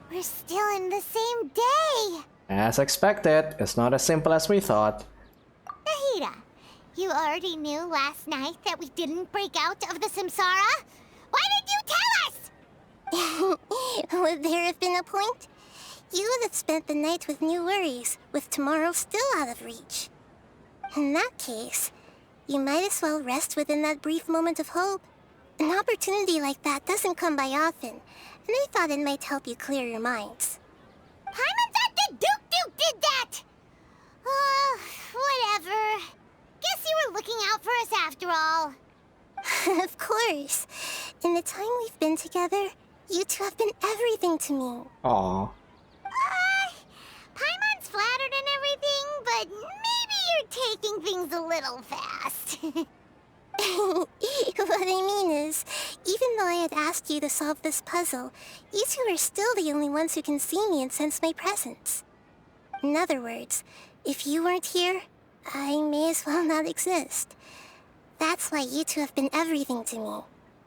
We're still in the same day! As expected, it's not as simple as we thought. Nahida, you already knew last night that we didn't break out of the Samsara? Why did you tell us? Would there have been a point? You would have spent the night with new worries, with tomorrow still out of reach. In that case, you might as well rest within that brief moment of hope. An opportunity like that doesn't come by often, and I thought it might help you clear your minds. Paimon thought the Duke did that! Whatever. Guess you were looking out for us after all. Of course. In the time we've been together, you two have been everything to me. Aww. Paimon's flattered and everything, but maybe you're taking things a little fast. What I mean is, even though I had asked you to solve this puzzle, you two are still the only ones who can see me and sense my presence. In other words, if you weren't here, I may as well not exist. That's why you two have been everything to me.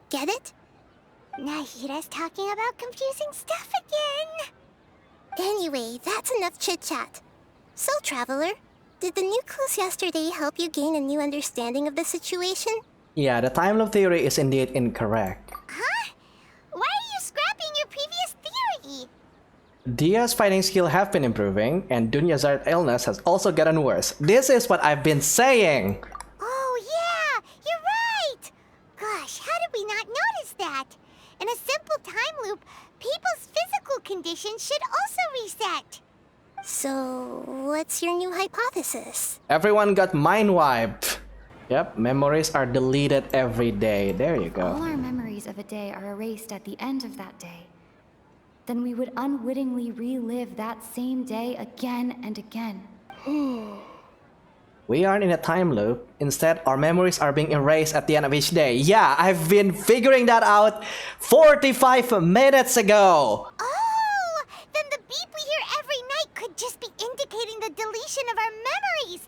Get it? Nahida's talking about confusing stuff again. Anyway, that's enough chit-chat. So, Traveler, did the new clues yesterday help you gain a new understanding of the situation? Yeah, the time loop theory is indeed incorrect. Huh? Why are you scrapping your previous theory? Dia's fighting skill have been improving, and Dunya's illness has also gotten worse. This is what I've been saying! Oh yeah, you're right! Gosh, how did we not notice that? In a simple time loop, people's physical conditions should also reset. So, what's your new hypothesis? Everyone got mind wiped. Yep, memories are deleted every day. There you All go. our memories of a day are erased at the end of that day. Then we would unwittingly relive that same day again and again. We aren't in a time loop. Instead, our memories are being erased at the end of each day. Yeah, I've been figuring that out 45 minutes ago. Oh, then the beep we hear every night could just be indicating the deletion of our memories.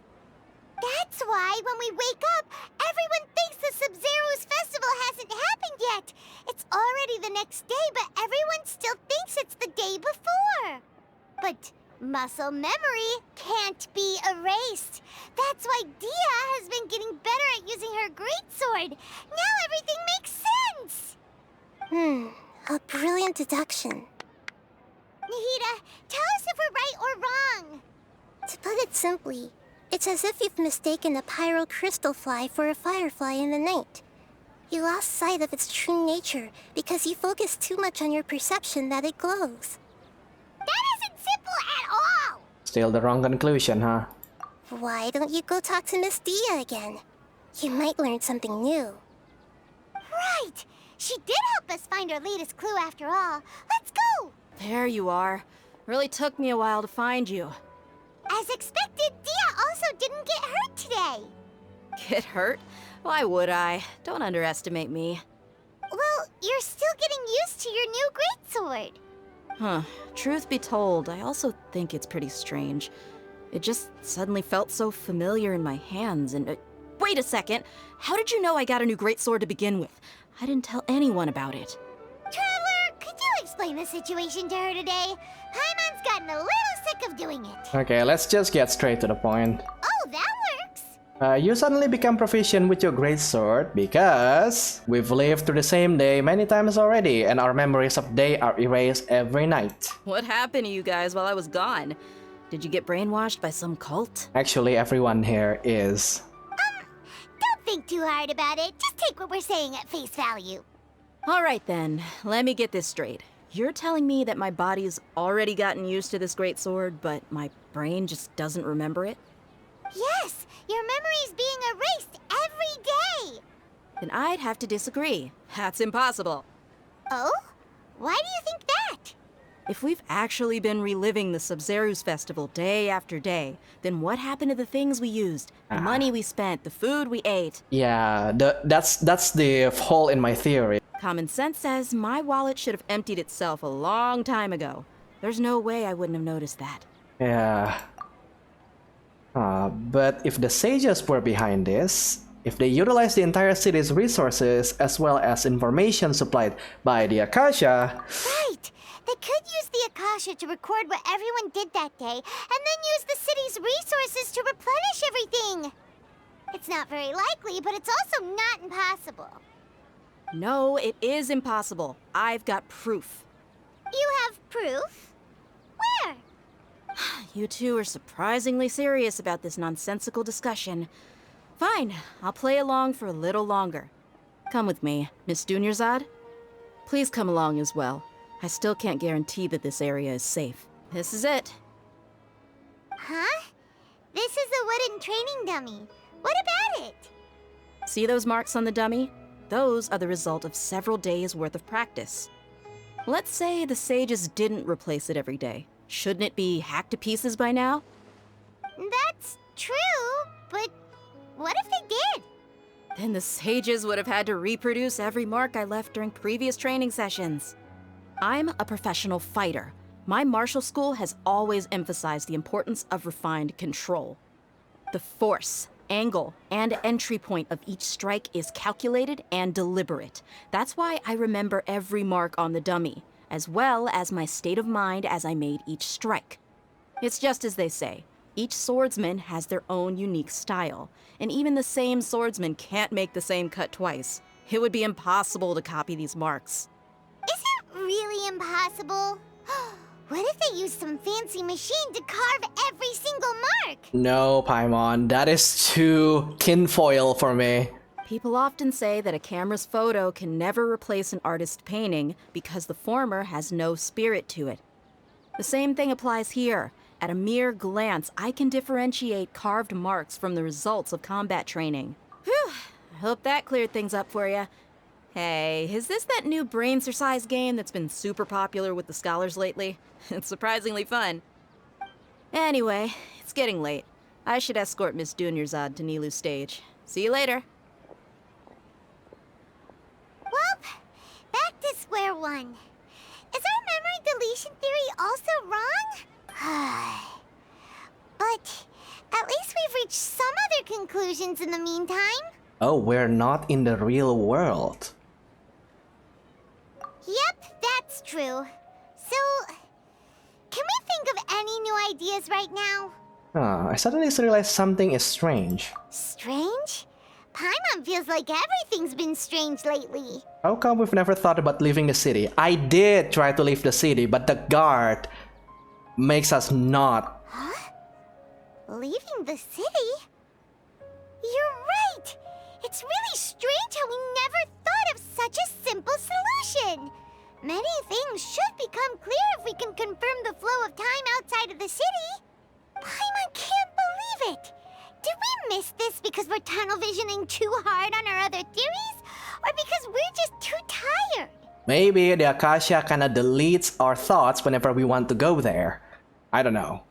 That's why when we wake up, everyone thinks the Sub-Zero's festival hasn't happened yet. It's already the next day, but everyone still thinks it's the day before. But muscle memory can't be erased. That's why Dia has been getting better at using her greatsword. Now everything makes sense. A brilliant deduction. Nahida, tell us if we're right or wrong. To put it simply, it's as if you've mistaken a pyro crystal fly for a firefly in the night. You lost sight of its true nature because you focused too much on your perception that it glows. That isn't simple at all. Still the wrong conclusion, huh? Why don't you go talk to Miss Dia again? You might learn something new. Right. She did help us find our latest clue after all. Let's go. There you are. Really took me a while to find you. As expected, Dia also didn't get hurt today. Get hurt? Why would I? Don't underestimate me. Well, you're still getting used to your new greatsword. Huh. Truth be told, I also think it's pretty strange. It just suddenly felt so familiar in my hands and... wait a second! How did you know I got a new greatsword to begin with? I didn't tell anyone about it. Traveler, could you explain the situation to her today? Paimon's gotten a little sick of doing it. Okay, let's just get straight to the point. Oh, that works. You suddenly become proficient with your greatsword because we've lived through the same day many times already, and our memories of day are erased every night. What happened to you guys while I was gone? Did you get brainwashed by some cult? Actually, everyone here is. Don't think too hard about it. Just take what we're saying at face value. Alright then, let me get this straight. You're telling me that my body's already gotten used to this greatsword, but my brain just doesn't remember it? Yes, your memory's being erased every day. Then I'd have to disagree. That's impossible. Oh? Why do you think that? If we've actually been reliving the Sub-Zero's festival day after day, then what happened to the things we used? The money we spent, the food we ate? Yeah, that's the hole in my theory. Common sense says my wallet should have emptied itself a long time ago. There's no way I wouldn't have noticed that. Yeah. But if the sages were behind this, if they utilized the entire city's resources as well as information supplied by the Akasha... Right! They could use the Akasha to record what everyone did that day, and then use the city's resources to replenish everything. It's not very likely, but it's also not impossible. No, it is impossible. I've got proof. You have proof? Where? You two are surprisingly serious about this nonsensical discussion. Fine, I'll play along for a little longer. Come with me, Miss Dunyarzad. Please come along as well. I still can't guarantee that this area is safe. This is it. Huh? This is a wooden training dummy. What about it? See those marks on the dummy? Those are the result of several days' worth of practice. Let's say the sages didn't replace it every day. Shouldn't it be hacked to pieces by now? That's true, but what if they did? Then the sages would have had to reproduce every mark I left during previous training sessions. I'm a professional fighter. My martial school has always emphasized the importance of refined control. The force, angle, and entry point of each strike is calculated and deliberate. That's why I remember every mark on the dummy, as well as my state of mind as I made each strike. It's just as they say, each swordsman has their own unique style, and even the same swordsman can't make the same cut twice. It would be impossible to copy these marks. Is it really impossible? What if they used some fancy machine to carve every single mark? No, Paimon, that is too kinfoil for me. People often say that a camera's photo can never replace an artist's painting because the former has no spirit to it. The same thing applies here. At a mere glance, I can differentiate carved marks from the results of combat training. Whew, I hope that cleared things up for you. Hey, is this that new brain exercise game that's been super popular with the scholars lately? It's surprisingly fun. Anyway, it's getting late. I should escort Miss Dunyarzad to Nilu's stage. See you later. Well, back to square one. Is our memory deletion theory also wrong? But at least we've reached some other conclusions in the meantime. Oh, we're not in the real world. Yep, that's true. So, can we think of any new ideas right now? I suddenly realized something is strange. Strange? Paimon feels like everything's been strange lately. How come we've never thought about leaving the city? I did try to leave the city, but the guard makes us not. Huh? Leaving the city? You're right! It's really strange how we never thought of such a simple solution! Many things should become clear if we can confirm the flow of time outside of the city. Paimon can't believe it! Did we miss this because we're tunnel visioning too hard on our other theories? Or because we're just too tired? Maybe the Akasha kinda deletes our thoughts whenever we want to go there. I don't know.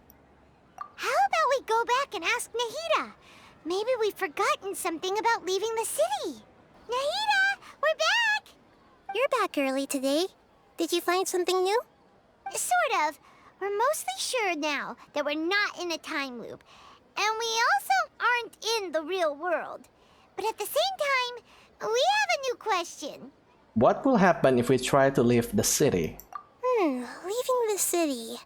How about we go back and ask Nahida? Maybe we've forgotten something about leaving the city. Nahida, we're back! You're back early today. Did you find something new? Sort of. We're mostly sure now that we're not in a time loop. And we also aren't in the real world. But at the same time, we have a new question. What will happen if we try to leave the city? Leaving the city.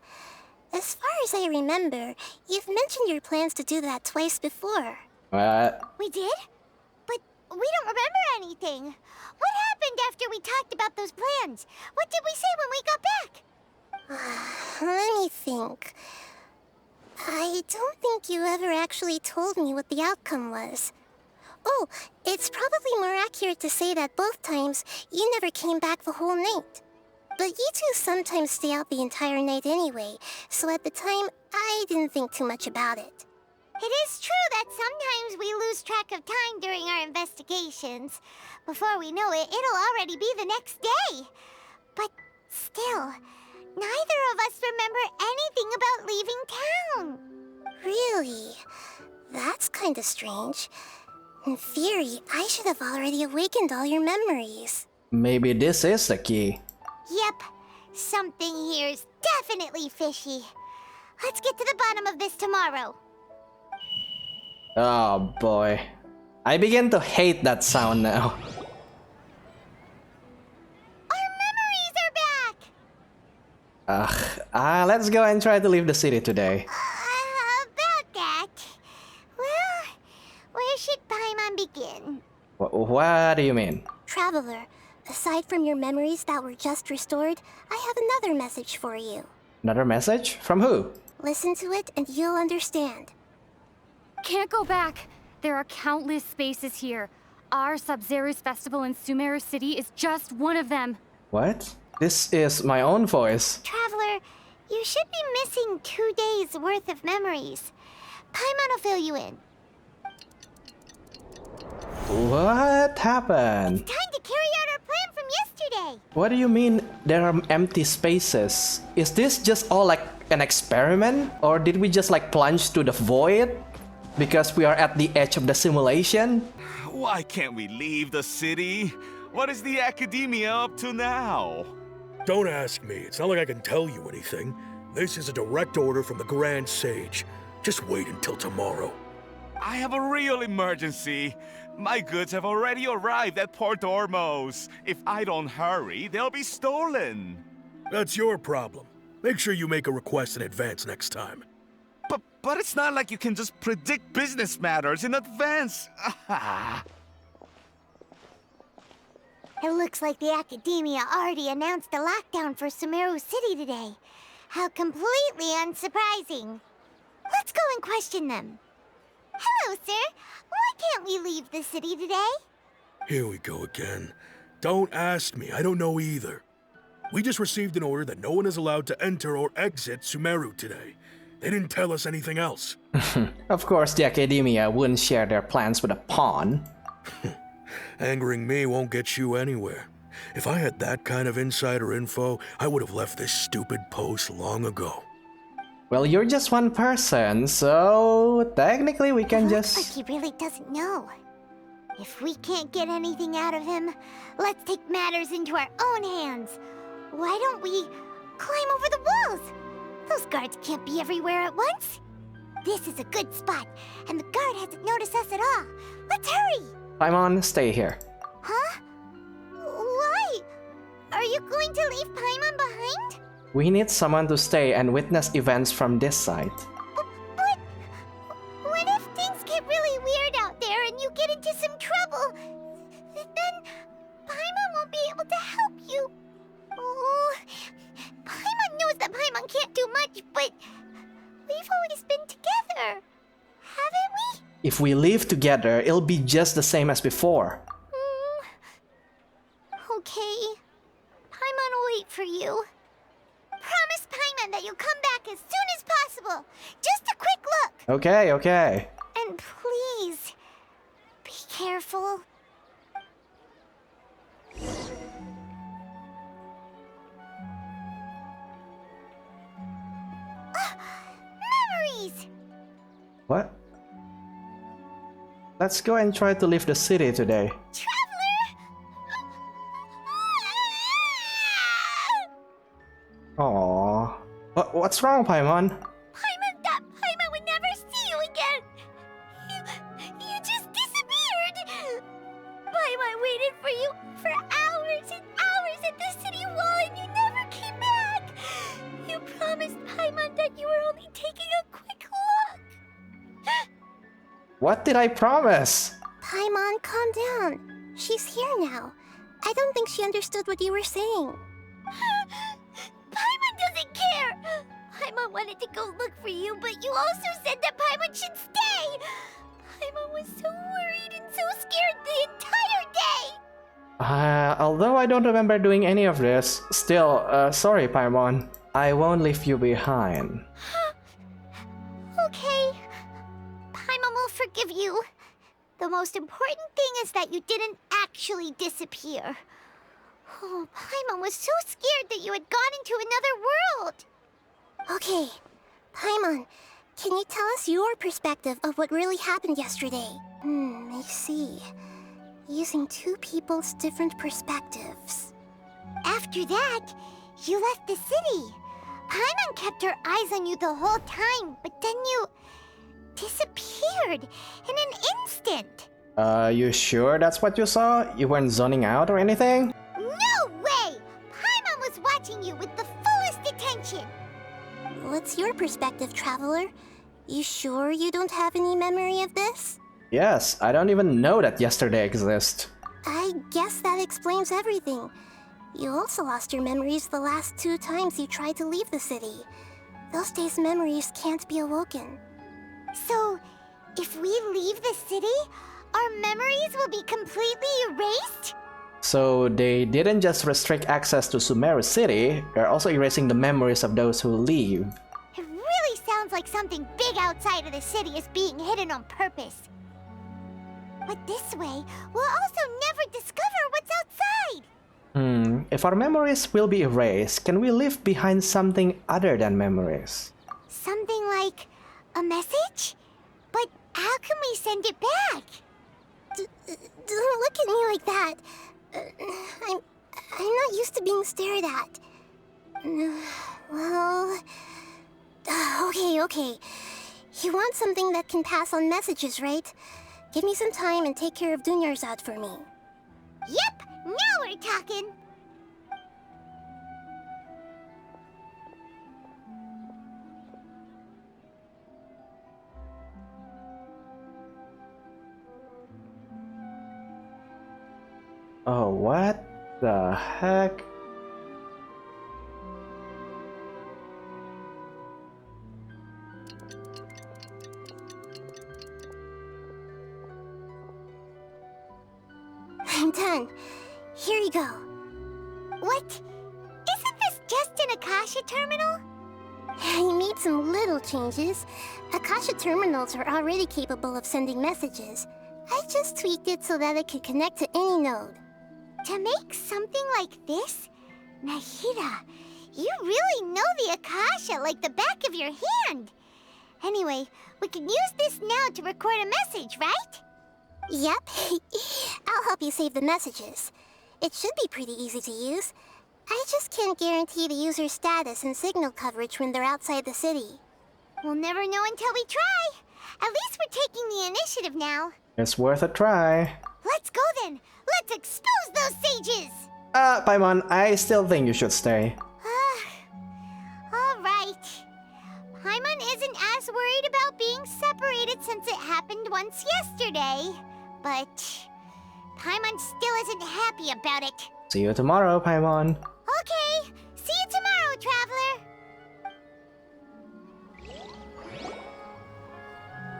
As far as I remember, you've mentioned your plans to do that twice before. We did? But we don't remember anything. What happened after we talked about those plans? What did we say when we got back? Let me think. I don't think you ever actually told me what the outcome was. Oh, it's probably more accurate to say that both times you never came back the whole night. But you two sometimes stay out the entire night anyway, so at the time, I didn't think too much about it. It is true that sometimes we lose track of time during our investigations. Before we know it, it'll already be the next day. But still, neither of us remember anything about leaving town. Really? That's kinda strange. In theory, I should have already awakened all your memories. Maybe this is the key. Yep, something here's definitely fishy. Let's get to the bottom of this tomorrow. Oh boy. I begin to hate that sound now. Our memories are back! Let's go and try to leave the city today. About that. Well, where should Paimon begin? What do you mean? Traveler, aside from your memories that were just restored, I have another message for you. Another message? From who? Listen to it and you'll understand. Can't go back. There are countless spaces here. Our Sub-Zero's festival in Sumeru City is just one of them. What? This is my own voice. Traveler, you should be missing 2 days worth of memories. Paimon will fill you in. What happened? Time to carry out our plan from yesterday. What do you mean there are empty spaces? Is this just all like an experiment? Or did we just like plunge to the void? Because we are at the edge of the simulation? Why can't we leave the city? What is the academia up to now? Don't ask me. It's not like I can tell you anything. This is a direct order from the Grand Sage. Just wait until tomorrow. I have a real emergency. My goods have already arrived at Port Ormos. If I don't hurry, they'll be stolen. That's your problem. Make sure you make a request in advance next time. But it's not like you can just predict business matters in advance. It looks like the Academia already announced a lockdown for Sumeru City today. How completely unsurprising. Let's go and question them. Hello, sir. Why can't we leave the city today? Here we go again. Don't ask me. I don't know either. We just received an order that no one is allowed to enter or exit Sumeru today. They didn't tell us anything else. Of course, the Academia wouldn't share their plans with a pawn. Angering me won't get you anywhere. If I had that kind of insider info, I would have left this stupid post long ago. Well, you're just one person, so technically we can Looks like just... he really doesn't know. If we can't get anything out of him, let's take matters into our own hands. Why don't we climb over the walls? Those guards can't be everywhere at once. This is a good spot, and the guard hasn't noticed us at all. Let's hurry! Paimon, stay here. Huh? Why? Are you going to leave Paimon behind? We need someone to stay and witness events from this side. But what if things get really weird out there and you get into some trouble? Then Paimon won't be able to help you. Oh, Paimon knows that Paimon can't do much, but we've always been together, haven't we? If we leave together, it'll be just the same as before. Okay. Paimon will wait for you. Promise Paimon that you'll come back as soon as possible. Just a quick look. Okay, okay. And please, be careful. Memories! What? Let's go and try to leave the city today. Traveler! Aww. What's wrong, Paimon? Paimon thought Paimon would never see you again. You just disappeared. Paimon waited for you for hours and hours at the city wall and you never came back. You promised Paimon that you were only taking a quick look. What did I promise? Paimon, calm down. She's here now. I don't think she understood what you were saying. Paimon doesn't care. Paimon wanted to go look for you, but you also said that Paimon should stay. Paimon was so worried and so scared the entire day. Although I don't remember doing any of this, still, sorry, Paimon. I won't leave you behind. Okay. Paimon will forgive you. The most important thing is that you didn't actually disappear. Oh, Paimon was so scared that you had gone into another world. Okay, Paimon, can you tell us your perspective of what really happened yesterday? I see. Using two people's different perspectives. After that, you left the city. Paimon kept her eyes on you the whole time, but then you disappeared in an instant. You sure that's what you saw? You weren't zoning out or anything? No way! Paimon was watching you with the fullest attention. dimension. What's your perspective, Traveler? You sure you don't have any memory of this? Yes, I don't even know that yesterday exists. I guess that explains everything. You also lost your memories the last 2 times you tried to leave the city. Those days' memories can't be awoken. So, if we leave the city, our memories will be completely erased? So they didn't just restrict access to Sumeru City, they're also erasing the memories of those who leave. It really sounds like something big outside of the city is being hidden on purpose. But this way, we'll also never discover what's outside. If our memories will be erased, can we leave behind something other than memories? Something like a message? But how can we send it back? Don't look at me like that. I'm not used to being stared at. Well... Okay. You want something that can pass on messages, right? Give me some time and take care of Dunyarzad for me. Yep, now we're talking. Oh, what the heck? I'm done. Here you go. What? Isn't this just an Akasha terminal? You made some little changes. Akasha terminals are already capable of sending messages. I just tweaked it so that it could connect to any node. To make something like this? Nahida, you really know the Akasha like the back of your hand. Anyway, we can use this now to record a message, right? Yep. I'll help you save the messages. It should be pretty easy to use. I just can't guarantee the user's status and signal coverage when they're outside the city. We'll never know until we try. At least we're taking the initiative now. It's worth a try. Let's go then. Let's expose those sages. Paimon, I still think you should stay. All right. Paimon isn't as worried about being separated since it happened once yesterday. But Paimon still isn't happy about it. See you tomorrow, Paimon. Okay. See you tomorrow, Traveler.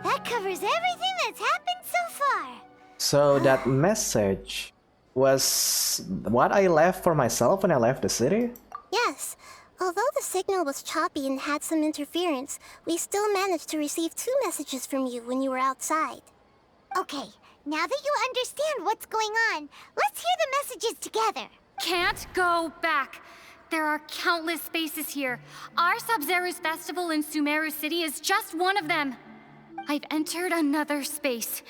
That covers everything that's happened so far. So that message was what I left for myself when I left the city? Yes. Although the signal was choppy and had some interference, we still managed to receive 2 messages from you when you were outside. Okay, now that you understand what's going on, let's hear the messages together. Can't go back. There are countless spaces here. Our Sub-Zero's festival in Sumeru City is just one of them. I've entered another space.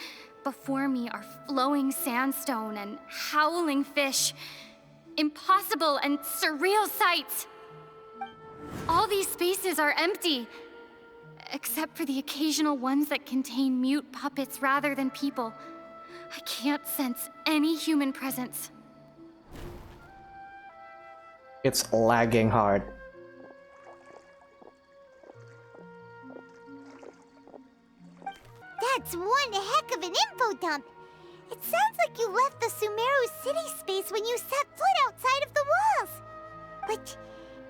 Before me are flowing sandstone and howling fish. Impossible and surreal sights. All these spaces are empty, except for the occasional ones that contain mute puppets rather than people. I can't sense any human presence. It's lagging hard. That's one heck of an info dump. It sounds like you left the Sumeru City space when you set foot outside of the walls. But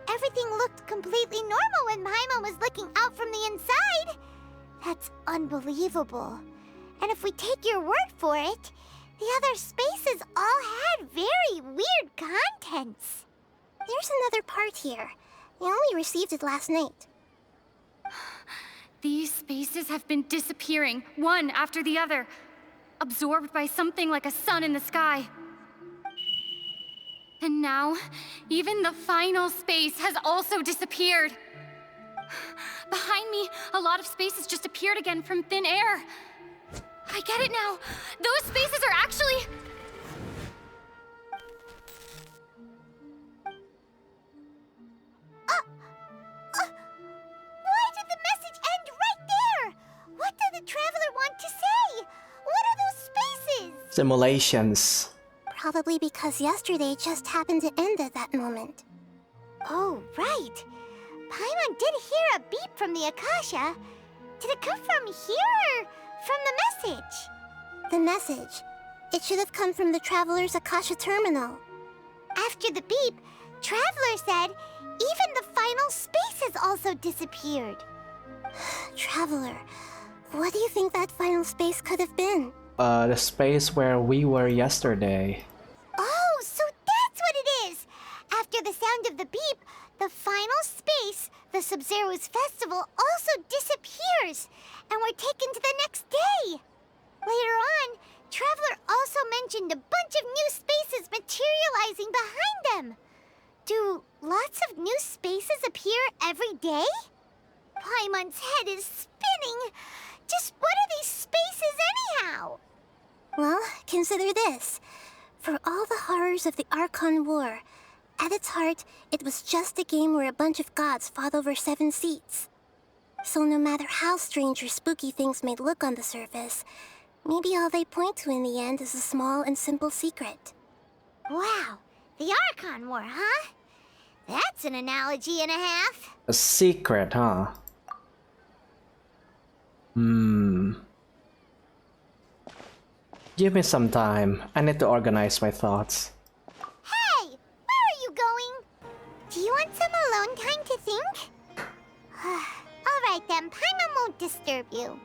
everything looked completely normal when Paimon was looking out from the inside. That's unbelievable. And if we take your word for it, the other spaces all had very weird contents. There's another part here. We only received it last night. These spaces have been disappearing, one after the other, absorbed by something like a sun in the sky. And now, even the final space has also disappeared. Behind me, a lot of spaces just appeared again from thin air. I get it now. Those spaces are actually... Why did the message end right there? What did the Traveler want to say? What are those spaces? Simulations. Probably because yesterday just happened to end at that moment. Oh, right. Paimon did hear a beep from the Akasha. Did it come from here or from the message? The message. It should have come from the Traveler's Akasha terminal. After the beep, Traveler said even the final space has also disappeared. Traveler, what do you think that final space could have been? The space where we were yesterday. Oh, so that's what it is! After the sound of the beep, the final space, the Sub-Zero's festival, also disappears, and we're taken to the next day. Later on, Traveler also mentioned a bunch of new spaces materializing behind them. Do lots of new spaces appear every day? Paimon's head is spinning. Just what are these spaces anyhow? Well, consider this. For all the horrors of the Archon War, at its heart, it was just a game where a bunch of gods fought over 7 seats. So no matter how strange or spooky things may look on the surface, maybe all they point to in the end is a small and simple secret. Wow, the Archon War, huh? That's an analogy and a half. A secret, huh? Give me some time. I need to organize my thoughts. Hey, where are you going? Do you want some alone time to think? All right then, Paimon won't disturb you.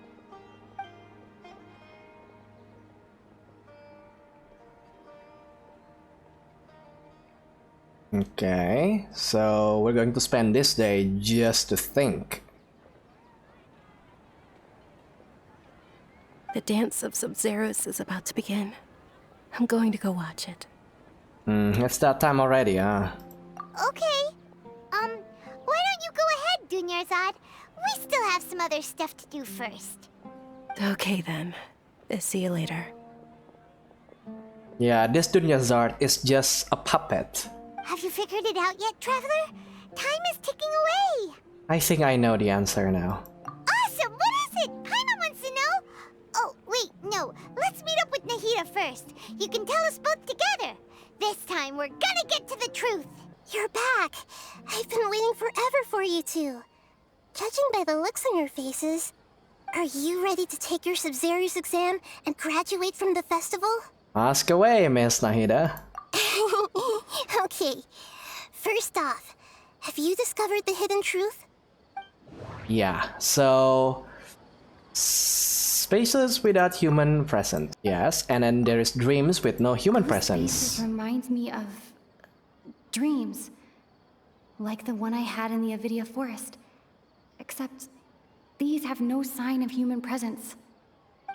Okay, so we're going to spend this day just to think. The dance of Sub-Zeros is about to begin. I'm going to go watch it. It's that time already, huh? Okay. Why don't you go ahead, Dunyarzad? We still have some other stuff to do first. Okay then. See you later. Yeah, this Dunyazard is just a puppet. Have you figured it out yet, Traveler? Time is ticking away. I think I know the answer now. Awesome! What is it? Paimon wants to know. Oh, wait, no. Let's meet up with Nahida first. You can tell us both together. This time, we're gonna get to the truth. You're back! I've been waiting forever for you two. Judging by the looks on your faces, are you ready to take your Sub-Zero's exam and graduate from the festival? Ask away, Miss Nahida. Okay, first off, have you discovered the hidden truth? Yeah, so... Spaces without human presence. Yes, and then there is dreams with no human presence. Spaces reminds me of dreams, like the one I had in the Avidia forest. Except these have no sign of human presence.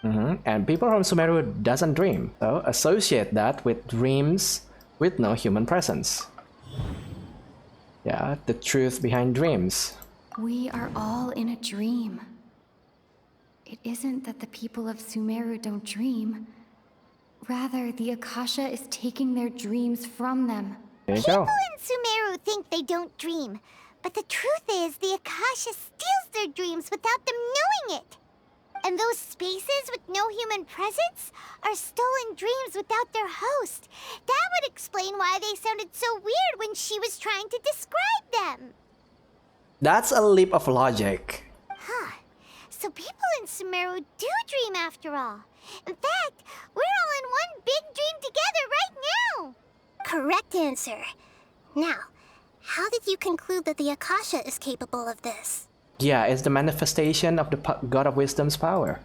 And people from Sumeru doesn't dream, so associate that with dreams with no human presence. Yeah, the truth behind dreams. We are all in a dream. It isn't that the people of Sumeru don't dream. Rather, the Akasha is taking their dreams from them. There you People go. in Sumeru think they don't dream. But the truth is, the Akasha steals their dreams without them knowing it. And those spaces with no human presence are stolen dreams without their host. That would explain why they sounded so weird when she was trying to describe them. That's a leap of logic. Huh. So people in Sumeru do dream after all. In fact, we're all in one big dream together right now. Correct answer. Now, how did you conclude that the Akasha is capable of this? Yeah, it's the manifestation of the God of Wisdom's power.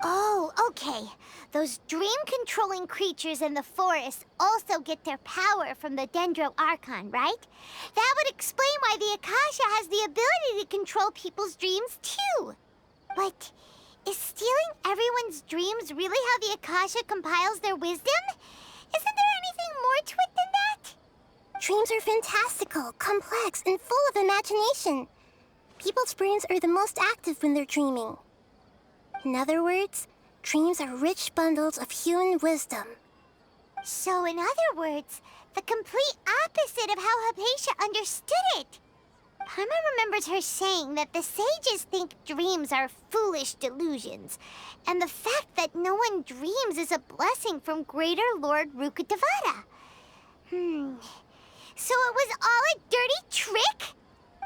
Oh, okay. Those dream-controlling creatures in the forest also get their power from the Dendro Archon, right? That would explain why the Akasha has the ability to control people's dreams, too. But is stealing everyone's dreams really how the Akasha compiles their wisdom? Isn't there anything more to it than that? Dreams are fantastical, complex, and full of imagination. People's brains are the most active when they're dreaming. In other words, dreams are rich bundles of human wisdom. So, in other words, the complete opposite of how Hypatia understood it. Paimon remembers her saying that the sages think dreams are foolish delusions, and the fact that no one dreams is a blessing from Greater Lord Rukkhadevata. So it was all a dirty trick?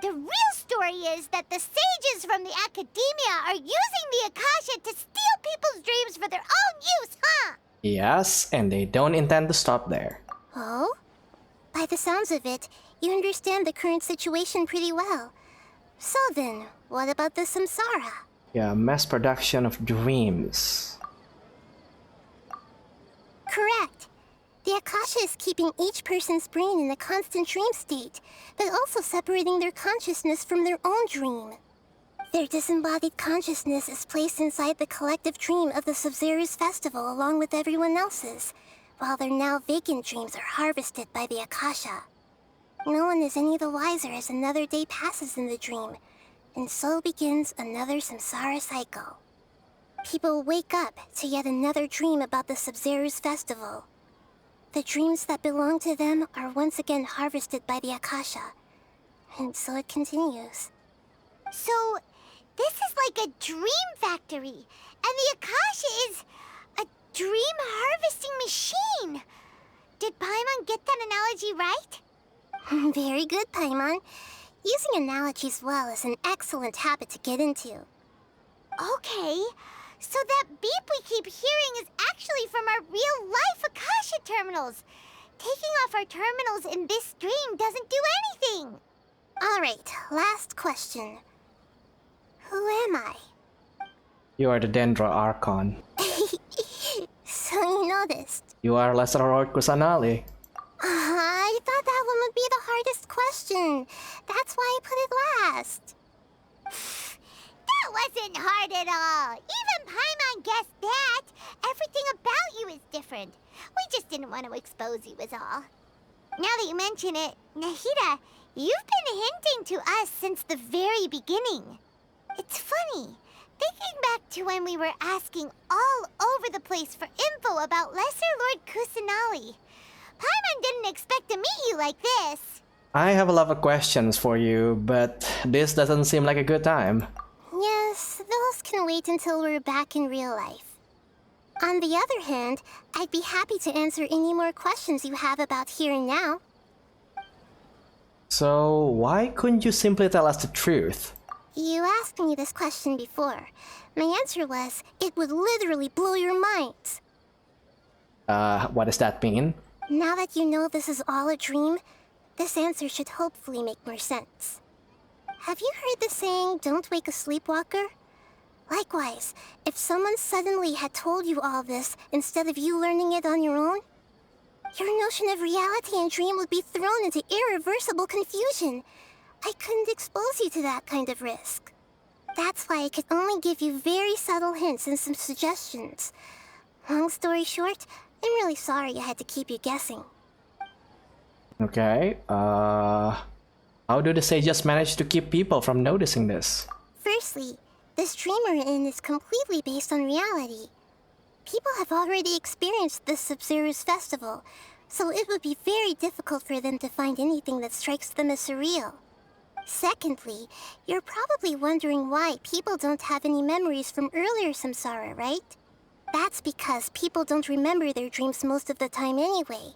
The real story is that the sages from the academia are using the Akasha to steal people's dreams for their own use, huh? Yes, and they don't intend to stop there. Oh? By the sounds of it, you understand the current situation pretty well. So then, what about the SAMSARA? Yeah, mass production of dreams. Correct. The Akasha is keeping each person's brain in a constant dream state, but also separating their consciousness from their own dream. Their disembodied consciousness is placed inside the collective dream of the Sub-Zero's festival along with everyone else's, while their now vacant dreams are harvested by the Akasha. No one is any the wiser as another day passes in the dream, and so begins another samsara cycle. People wake up to yet another dream about the Sub-Zero's festival. The dreams that belong to them are once again harvested by the Akasha, and so it continues. So, this is like a dream factory, and the Akasha is a dream harvesting machine. Did Paimon get that analogy right? Very good, Paimon. Using analogies well is an excellent habit to get into. Okay, so that beep we keep hearing is actually from our real-life Akasha terminals. Taking off our terminals in this dream doesn't do anything. Alright, last question. Who am I? You are the Dendro Archon. So you noticed. You are Lesser Lord Kusanali. I thought that one would be the hardest question. That's why I put it last. That wasn't hard at all. Even Paimon guessed that. Everything about you is different. We just didn't want to expose you is all. Now that you mention it, Nahida, you've been hinting to us since the very beginning. It's funny, thinking back to when we were asking all over the place for info about Lesser Lord Kusanali. Paimon didn't expect to meet you like this. I have a lot of questions for you, but this doesn't seem like a good time. Yes, those can wait until we're back in real life. On the other hand, I'd be happy to answer any more questions you have about here and now. So, why couldn't you simply tell us the truth? You asked me this question before. My answer was, it would literally blow your minds. What does that mean? Now that you know this is all a dream, this answer should hopefully make more sense. Have you heard the saying, don't wake a sleepwalker? Likewise, if someone suddenly had told you all this instead of you learning it on your own, your notion of reality and dream would be thrown into irreversible confusion. I couldn't expose you to that kind of risk. That's why I could only give you very subtle hints and some suggestions. Long story short, I'm really sorry I had to keep you guessing. Okay, how do the sages manage to keep people from noticing this? Firstly, this dream we're in is completely based on reality. People have already experienced this Sub-Zero's festival, so it would be very difficult for them to find anything that strikes them as surreal. Secondly, you're probably wondering why people don't have any memories from earlier samsara, right? That's because people don't remember their dreams most of the time anyway.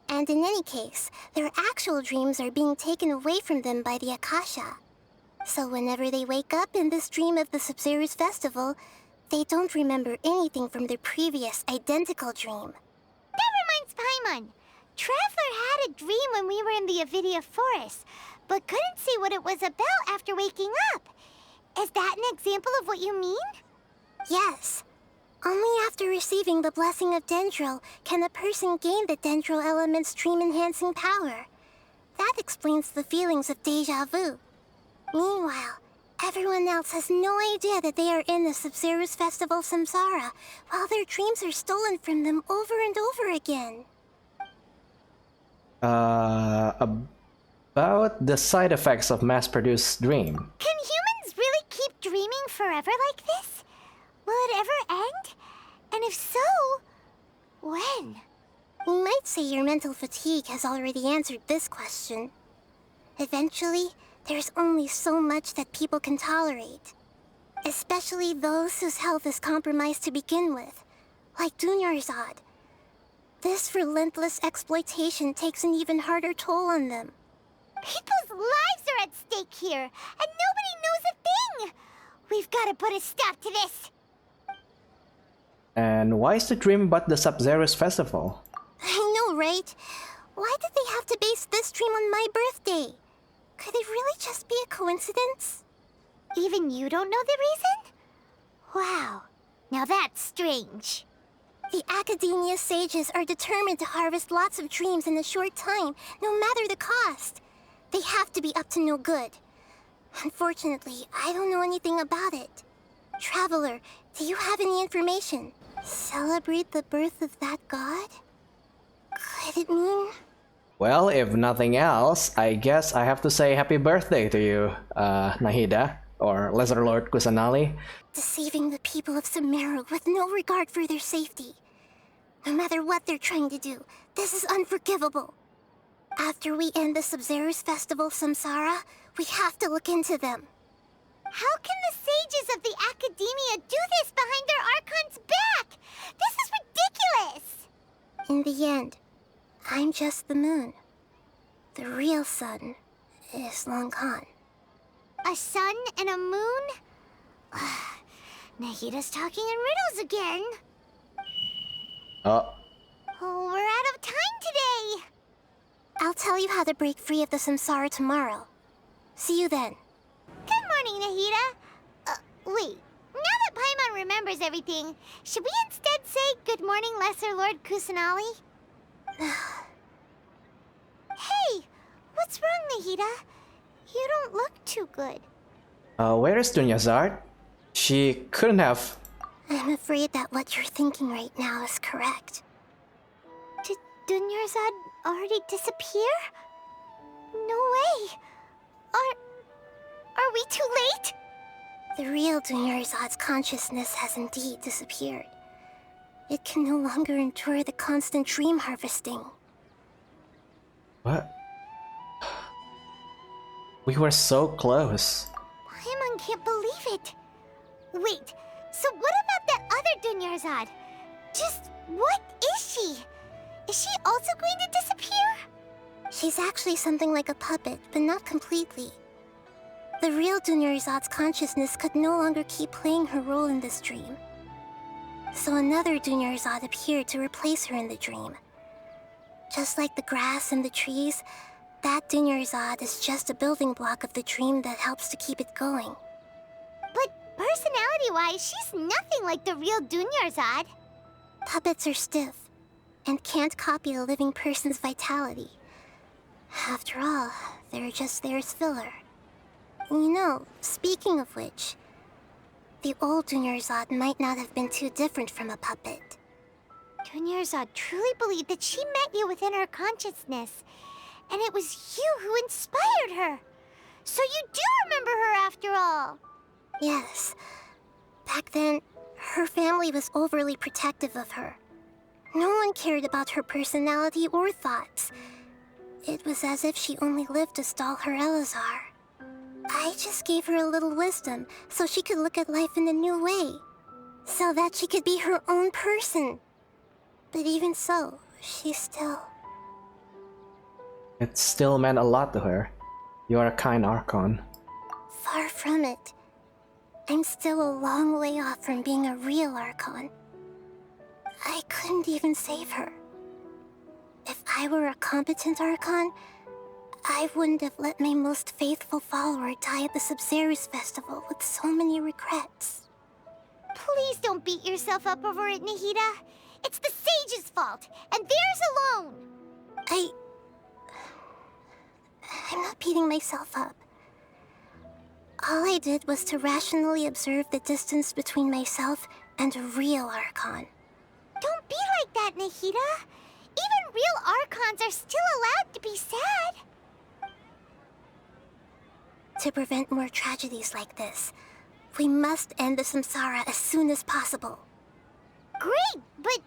And in any case, their actual dreams are being taken away from them by the Akasha. So whenever they wake up in this dream of the Sub-Zero's festival, they don't remember anything from their previous identical dream. That reminds Paimon. Traveler had a dream when we were in the Avidia Forest, but couldn't see what it was about after waking up. Is that an example of what you mean? Yes. Only after receiving the blessing of Dendro can a person gain the Dendro element's dream-enhancing power. That explains the feelings of déjà vu. Meanwhile, everyone else has no idea that they are in the Sub-Zero's festival Samsara, while their dreams are stolen from them over and over again. About the side effects of mass-produced dream. Can humans really keep dreaming forever like this? Will it ever end? And if so, when? You might say your mental fatigue has already answered this question. Eventually, there's only so much that people can tolerate. Especially those whose health is compromised to begin with, like Dunyarzad. This relentless exploitation takes an even harder toll on them. People's lives are are at stake here, and nobody knows a thing! We've got to put a stop to this! And why is the dream about the Sub-Zero's festival? I know, right? Why did they have to base this dream on my birthday? Could it really just be a coincidence? Even you don't know the reason? Wow, now that's strange. The Academia sages are determined to harvest lots of dreams in a short time, no matter the cost. They have to be up to no good. Unfortunately, I don't know anything about it. Traveler, do you have any information? Celebrate the birth of that god? Could it mean... Well, if nothing else, I guess I have to say happy birthday to you, Nahida, or Lesser Lord Kusanali. Deceiving the people of Sumeru with no regard for their safety. No matter what they're trying to do, this is unforgivable. After we end the Sub-Zero's festival, SAMSARA, we have to look into them. How can the sages of the Academia do this behind their Archon's back? This is ridiculous! In the end, I'm just the moon. The real sun is long gone. A sun and a moon? Nahida's talking in riddles again. Oh, Oh, we're out of time today! I'll tell you how to break free of the Samsara tomorrow. See you then. Good morning, Nahida. Wait. Now that Paimon remembers everything, should we instead say good morning, Lesser Lord Kusanali? Hey! What's wrong, Nahida? You don't look too good. where is Dunyazard? She couldn't have... I'm afraid that what you're thinking right now is correct. Did Dunyarzad already disappear? No way! Are we too late? The real Dunyarzad's consciousness has indeed disappeared. It can no longer endure the constant dream harvesting. What? We were so close. Paimon can't believe it. Wait, so what about that other Dunyarzad? Just what is she? Is she also going to disappear? She's actually something like a puppet, but not completely. The real Dunyarzad's consciousness could no longer keep playing her role in this dream. So another Dunyarzad appeared to replace her in the dream. Just like the grass and the trees, that Dunyarzad is just a building block of the dream that helps to keep it going. But personality-wise, she's nothing like the real Dunyarzad. Puppets are stiff, and can't copy a living person's vitality. After all, they're just there as filler. You know, speaking of which, the old Dunyarzad might not have been too different from a puppet. Dunyarzad truly believed that she met you within her consciousness, and it was you who inspired her. So you do remember her after all. Yes. Back then, her family was overly protective of her. No one cared about her personality or thoughts. It was as if she only lived to stall her Elazar. I just gave her a little wisdom so she could look at life in a new way. So that she could be her own person. But even so, she still... It still meant a lot to her. You are a kind Archon. Far from it. I'm still a long way off from being a real Archon. I couldn't even save her. If I were a competent Archon, I wouldn't have let my most faithful follower die at the Sub-Zero's festival with so many regrets. Please don't beat yourself up over it, Nahida. It's the sage's fault, and theirs alone. I'm not beating myself up. All I did was to rationally observe the distance between myself and a real Archon. Don't be like that, Nahida. Even real Archons are still allowed to be sad. To prevent more tragedies like this, we must end the Samsara as soon as possible. Great, but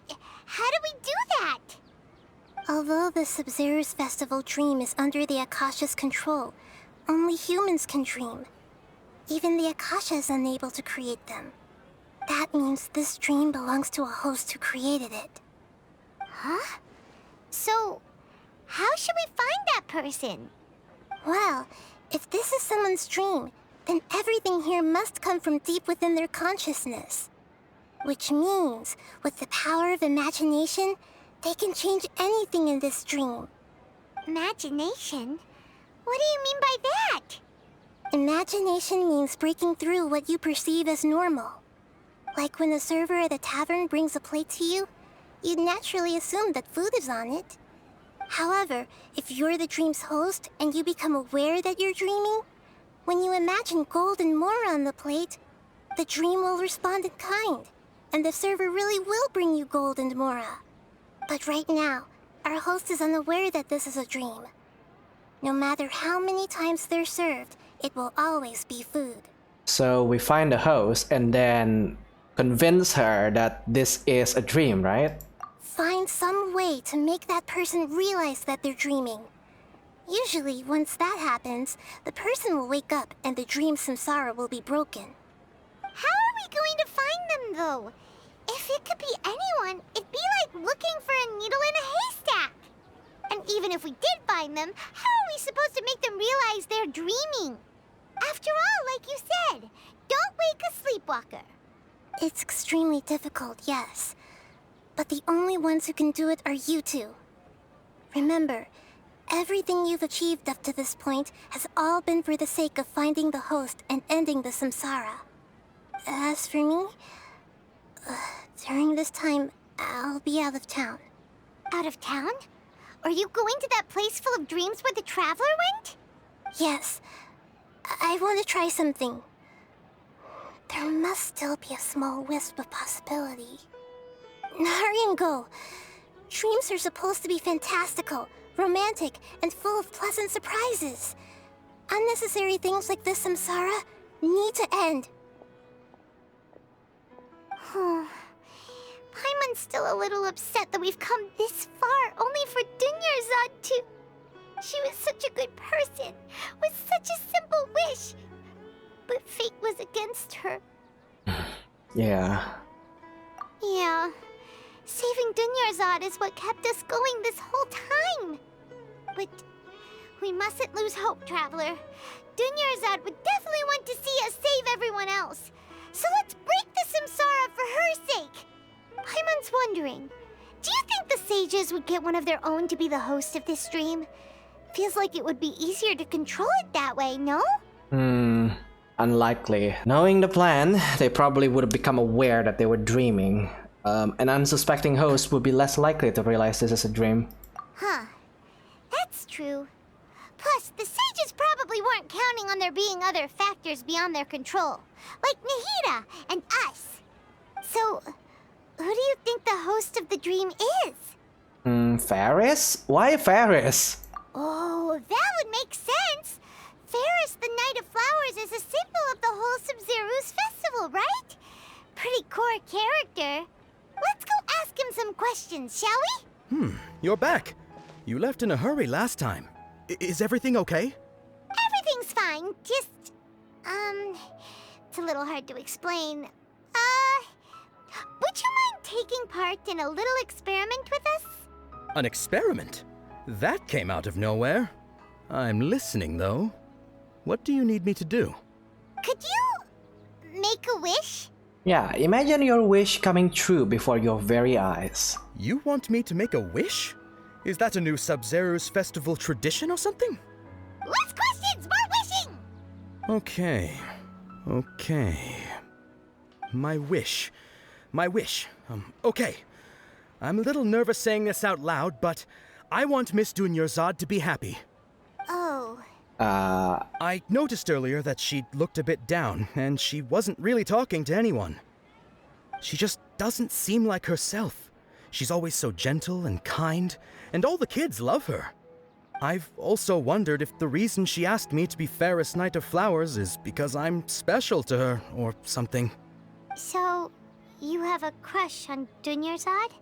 how do we do that? Although the Sub-Zero's festival dream is under the Akasha's control, only humans can dream. Even the Akasha is unable to create them. That means this dream belongs to a host who created it. Huh? So, how should we find that person? Well, if this is someone's dream, then everything here must come from deep within their consciousness. Which means, with the power of imagination, they can change anything in this dream. Imagination? What do you mean by that? Imagination means breaking through what you perceive as normal. Like when the server at a tavern brings a plate to you, you'd naturally assume that food is on it. However, if you're the dream's host and you become aware that you're dreaming, when you imagine gold and more on the plate, the dream will respond in kind, and the server really will bring you gold and mora. But right now, our host is unaware that this is a dream. No matter how many times they're served, it will always be food. So we find the host and then convince her that this is a dream, right? Find some way to make that person realize that they're dreaming. Usually, once that happens, the person will wake up and the dream samsara will be broken. How are we going to find them, though? If it could be anyone, it'd be like looking for a needle in a haystack. And even if we did find them, how are we supposed to make them realize they're dreaming? After all, like you said, don't wake a sleepwalker. It's extremely difficult, yes. But the only ones who can do it are you two. Remember, everything you've achieved up to this point has all been for the sake of finding the host and ending the samsara. As for me, during this time, I'll be out of town. Out of town? Are you going to that place full of dreams where the traveler went? Yes, I want to try something. There must still be a small wisp of possibility. Hurry and go. Dreams are supposed to be fantastical, romantic, and full of pleasant surprises. Unnecessary things like this samsara need to end. Paimon's still a little upset that we've come this far only for Dunyarzad to... She was such a good person, with such a simple wish. But fate was against her. Yeah. Yeah. Saving Dunyarzad is what kept us going this whole time. But we mustn't lose hope, Traveler. Dunyarzad would definitely want to see us save everyone else. So let's break the samsara for her sake. Paimon's wondering, do you think the sages would get one of their own to be the host of this dream? Feels like it would be easier to control it that way, no? Unlikely. Knowing the plan, they probably would have become aware that they were dreaming. An unsuspecting host would be less likely to realize this is a dream. Huh. That's true. Plus, the sages probably weren't counting on there being other factors beyond their control, like Nahida and us. So, who do you think the host of the dream is? Ferris? Why Ferris? Oh, that would make sense. Ferris, the Knight of Flowers, is a symbol of the whole Sub-Zero's festival, right? Pretty core character. Let's go ask him some questions, shall we? You're back. You left in a hurry last time. Is everything okay? Everything's fine, just... it's a little hard to explain. Would you mind taking part in a little experiment with us? An experiment? That came out of nowhere. I'm listening, though. What do you need me to do? Could you... make a wish? Yeah, imagine your wish coming true before your very eyes. You want me to make a wish? Is that a new Sub-Zero's festival tradition or something? Less questions, more wishing! Okay. My wish. Okay. I'm a little nervous saying this out loud, but I want Miss Dunyarzad to be happy. Oh. I noticed earlier that she looked a bit down, and she wasn't really talking to anyone. She just doesn't seem like herself. She's always so gentle and kind, and all the kids love her. I've also wondered if the reason she asked me to be Fairest Knight of Flowers is because I'm special to her, or something. So, you have a crush on Dunyarzad?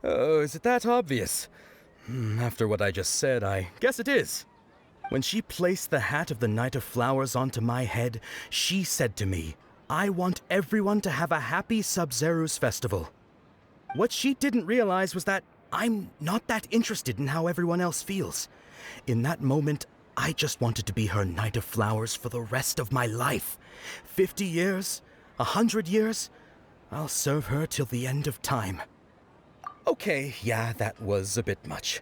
Oh, is it that obvious? After what I just said, I guess it is. When she placed the hat of the Knight of Flowers onto my head, she said to me, I want everyone to have a happy Sub-Zero's festival. What she didn't realize was that I'm not that interested in how everyone else feels. In that moment, I just wanted to be her Knight of Flowers for the rest of my life. 50 years? 100 years? I'll serve her till the end of time. Okay, yeah, that was a bit much.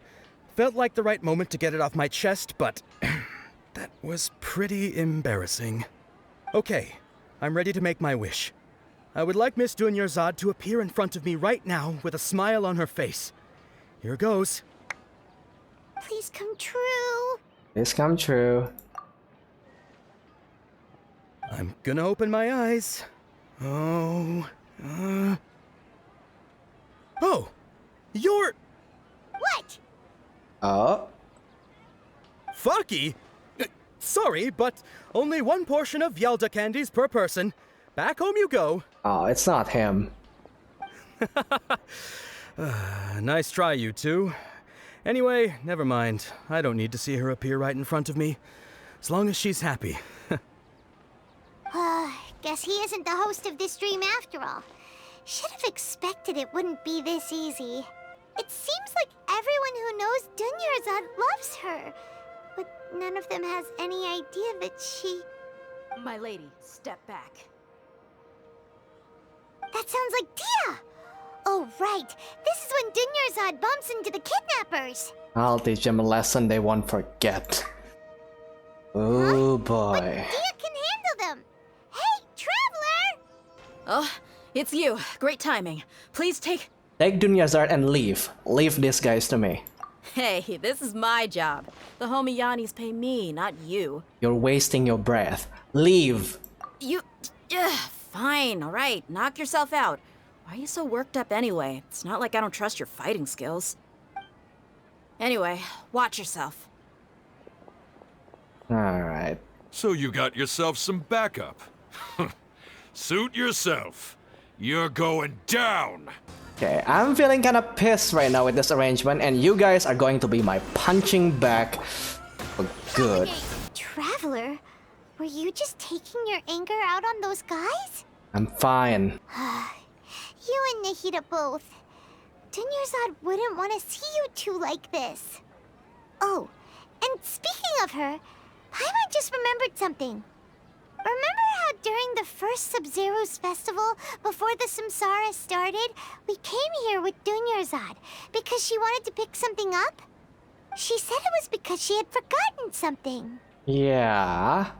Felt like the right moment to get it off my chest, but that was pretty embarrassing. Okay, I'm ready to make my wish. I would like Miss Dunyarzad to appear in front of me right now with a smile on her face. Here goes. Please come true. Please come true. I'm gonna open my eyes. Oh, you're... What? Oh, Faki? Sorry, but only one portion of Yelda candies per person. Back home you go. oh, it's not him. Nice try, you two. Anyway, never mind. I don't need to see her appear right in front of me. As long as she's happy. Guess he isn't the host of this dream after all. Should have expected it wouldn't be this easy. It seems like everyone who knows Dunyarzad loves her, but none of them has any idea that she... My lady, step back. That sounds like Tia! Oh, right. This is when Dunyarzad bumps into the kidnappers. I'll teach them a lesson they won't forget. Oh But boy. Tia can handle them. Hey, Traveler! Oh, it's you. Great timing. Please take... Take Dunyarzad and leave. Leave these guys to me. Hey, this is my job. The homie Yannis pay me, not you. You're wasting your breath. Leave. You... fine, alright. Knock yourself out. Why are you so worked up anyway? It's not like I don't trust your fighting skills. Anyway, watch yourself. Alright. So you got yourself some backup. Suit yourself. You're going down. Okay, I'm feeling kinda pissed right now with this arrangement, and you guys are going to be my punching bag for good. Traveler, were you just taking your anger out on those guys? I'm fine. You and Nahida both. Dunyarzad wouldn't want to see you two like this. Oh, and speaking of her, Paimon just remembered something. Remember how during the first Sub-Zero's festival, before the SAMSARA started, we came here with Dunyarzad because she wanted to pick something up? She said it was because she had forgotten something. Yeah.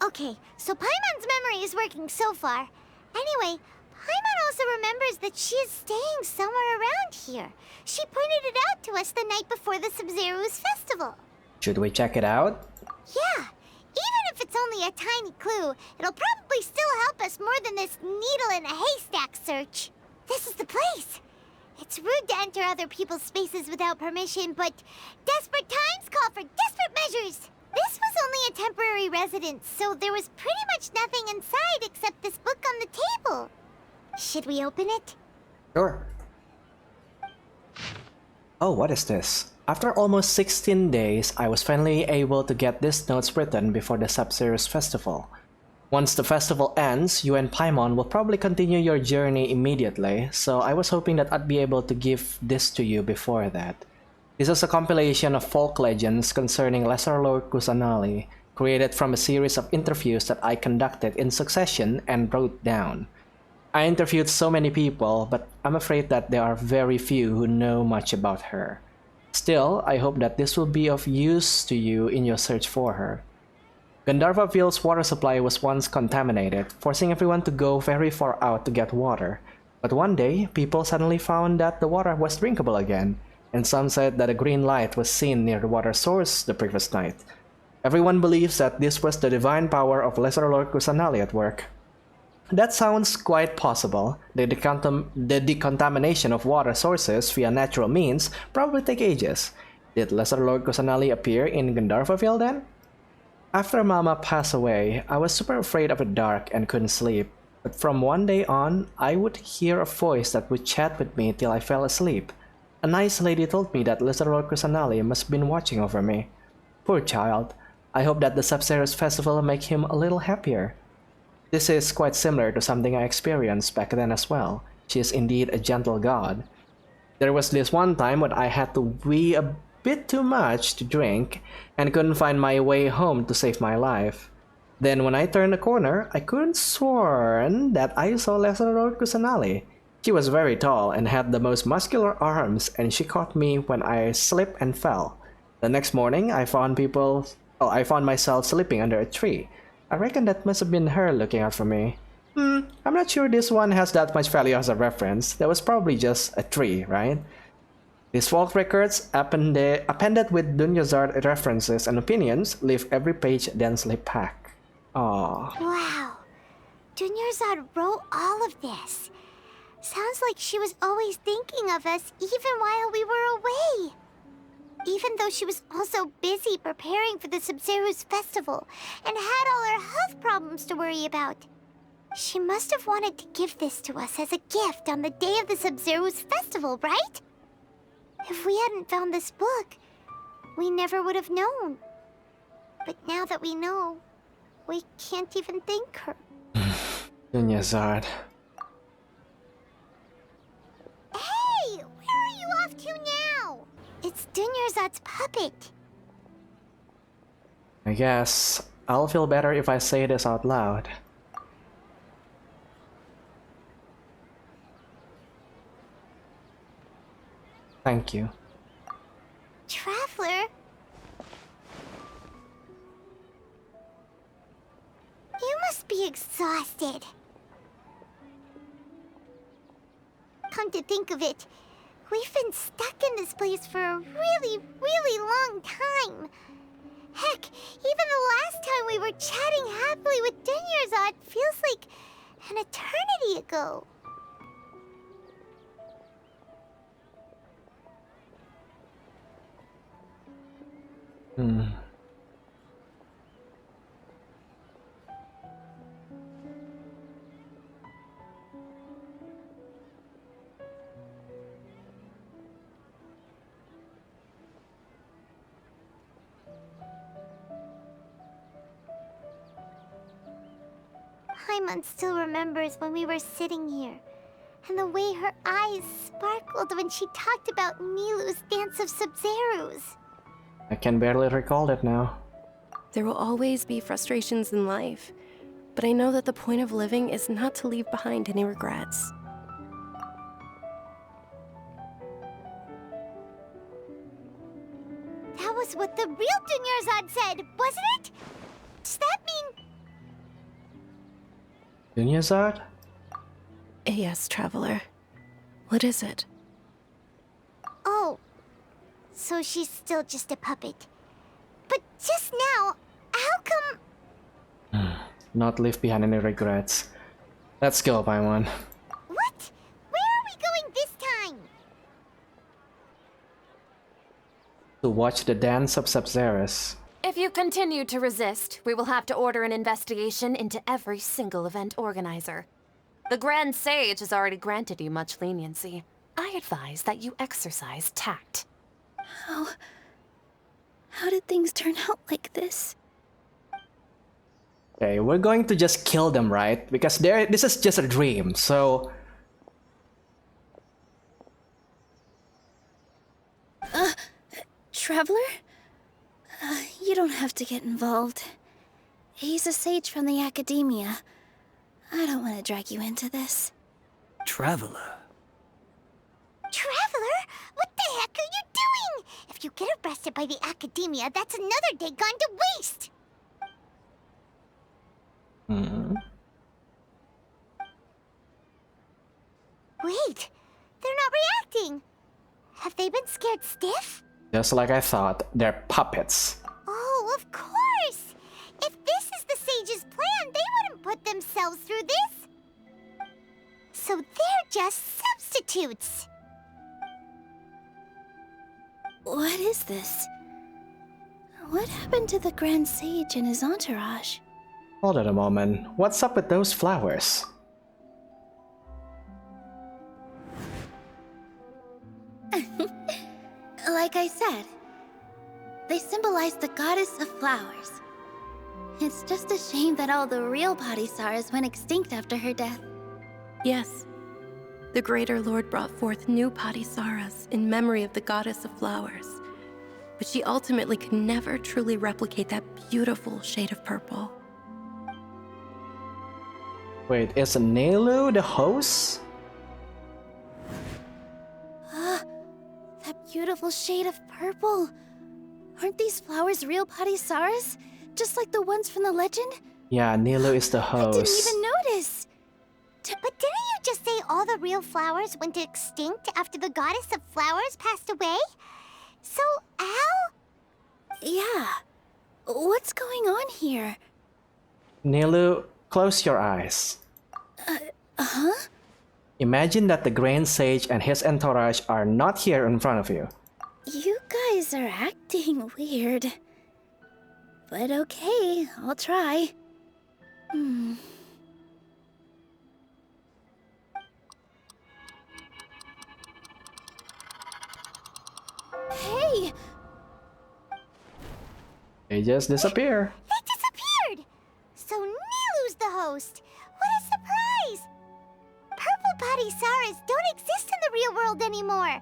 Okay, so Paimon's memory is working so far. Anyway, Paimon also remembers that she is staying somewhere around here. She pointed it out to us the night before the Sub-Zero's festival. Should we check it out? Yeah, even if it's only a tiny clue, it'll probably still help us more than this needle in a haystack search. This is the place. It's rude to enter other people's spaces without permission, but desperate times call for desperate measures. This was only a temporary residence, so there was pretty much nothing inside except this book on the table. Should we open it? Sure. Oh, what is this? After almost 16 days, I was finally able to get these notes written before the Sub-Zero's festival. Once the festival ends, you and Paimon will probably continue your journey immediately, so I was hoping that I'd be able to give this to you before that. This is a compilation of folk legends concerning Lesser Lord Kusanali, created from a series of interviews that I conducted in succession and wrote down. I interviewed so many people, but I'm afraid that there are very few who know much about her. Still, I hope that this will be of use to you in your search for her. Gandharvaville's water supply was once contaminated, forcing everyone to go very far out to get water. But one day, people suddenly found that the water was drinkable again, and some said that a green light was seen near the water source the previous night. Everyone believes that this was the divine power of Lesser Lord Kusanali at work. That sounds quite possible. The decontamination of water sources via natural means probably take ages. Did Lesser Lord Kusanali appear in Gandharvaville then? After Mama passed away, I was super afraid of the dark and couldn't sleep. But from one day on, I would hear a voice that would chat with me till I fell asleep. A nice lady told me that Lesser Lord Kusanali must have been watching over me. Poor child. I hope that the Sub-Zero's festival make him a little happier. This is quite similar to something I experienced back then as well. She is indeed a gentle god. There was this one time when I had to wee a bit too much to drink and couldn't find my way home to save my life. Then when I turned a corner, I couldn't sworn that I saw Lazaro Kusanali. She was very tall and had the most muscular arms, and she caught me when I slipped and fell. The next morning, I found myself sleeping under a tree. I reckon that must have been her looking out for me. I'm not sure this one has that much value as a reference. That was probably just a tree, right? These folk records, appended with Dunyazard references and opinions, leave every page densely packed. Aww. Wow. Dunyazad wrote all of this. Sounds like she was always thinking of us even while we were away. Even though she was also busy preparing for the Sabzeruz festival and had all her health problems to worry about. She must have wanted to give this to us as a gift on the day of the Sabzeruz festival, right? If we hadn't found this book, we never would have known. But now that we know, we can't even thank her. Dunyazad. Hey! Where are you off to now? It's Dunyazad's puppet. I guess I'll feel better if I say this out loud. Thank you. Traveler? You must be exhausted. Come to think of it, we've been stuck in this place for a really, really long time. Heck, even the last time we were chatting happily with Dunyazad feels like an eternity ago. Paimon still remembers when we were sitting here, and the way her eyes sparkled when she talked about Nilu's Dance of Sabzeruz. I can barely recall it now. There will always be frustrations in life, but I know that the point of living is not to leave behind any regrets. That was what the real Dunyazad said, wasn't it? Does that mean... Dunyazad? Yes, Traveler. What is it? Oh, so she's still just a puppet. But just now, how come... Not leave behind any regrets. Let's go, Paimon. What? Where are we going this time? To watch the Dance of Sabzeruz. If you continue to resist, we will have to order an investigation into every single event organizer. The Grand Sage has already granted you much leniency. I advise that you exercise tact. How did things turn out like this? Okay, we're going to just kill them, right? Because this is just a dream, so... Traveler? You don't have to get involved. He's a sage from the academia. I don't want to drag you into this. Traveler? Traveler? What the heck are you doing? If you get arrested by the academia, that's another day gone to waste! Wait, they're not reacting. Have they been scared stiff? Just like I thought, they're puppets. Oh, of course! If this is the sage's plan, they wouldn't put themselves through this. So they're just substitutes. What is this? What happened to the Grand Sage and his entourage? Hold on a moment. What's up with those flowers? Like I said, they symbolize the goddess of flowers. It's just a shame that all the real Bodhisattvas went extinct after her death. Yes. the Greater Lord brought forth new Patisaras in memory of the goddess of flowers. But she ultimately could never truly replicate that beautiful shade of purple. Wait, is Nelu the host? That beautiful shade of purple. Aren't these flowers real Patisaras? Just like the ones from the legend? Yeah, Nelu is the I didn't host. even notice. But didn't you just say all the real flowers went extinct after the goddess of flowers passed away? So, how? Yeah. What's going on here? Nelu, close your eyes. Huh? Imagine that the Grand Sage and his entourage are not here in front of you. You guys are acting weird. But okay, I'll try. Hey! They just disappear. They disappeared! So Nilu's the host. What a surprise! Purple Patisaras don't exist in the real world anymore.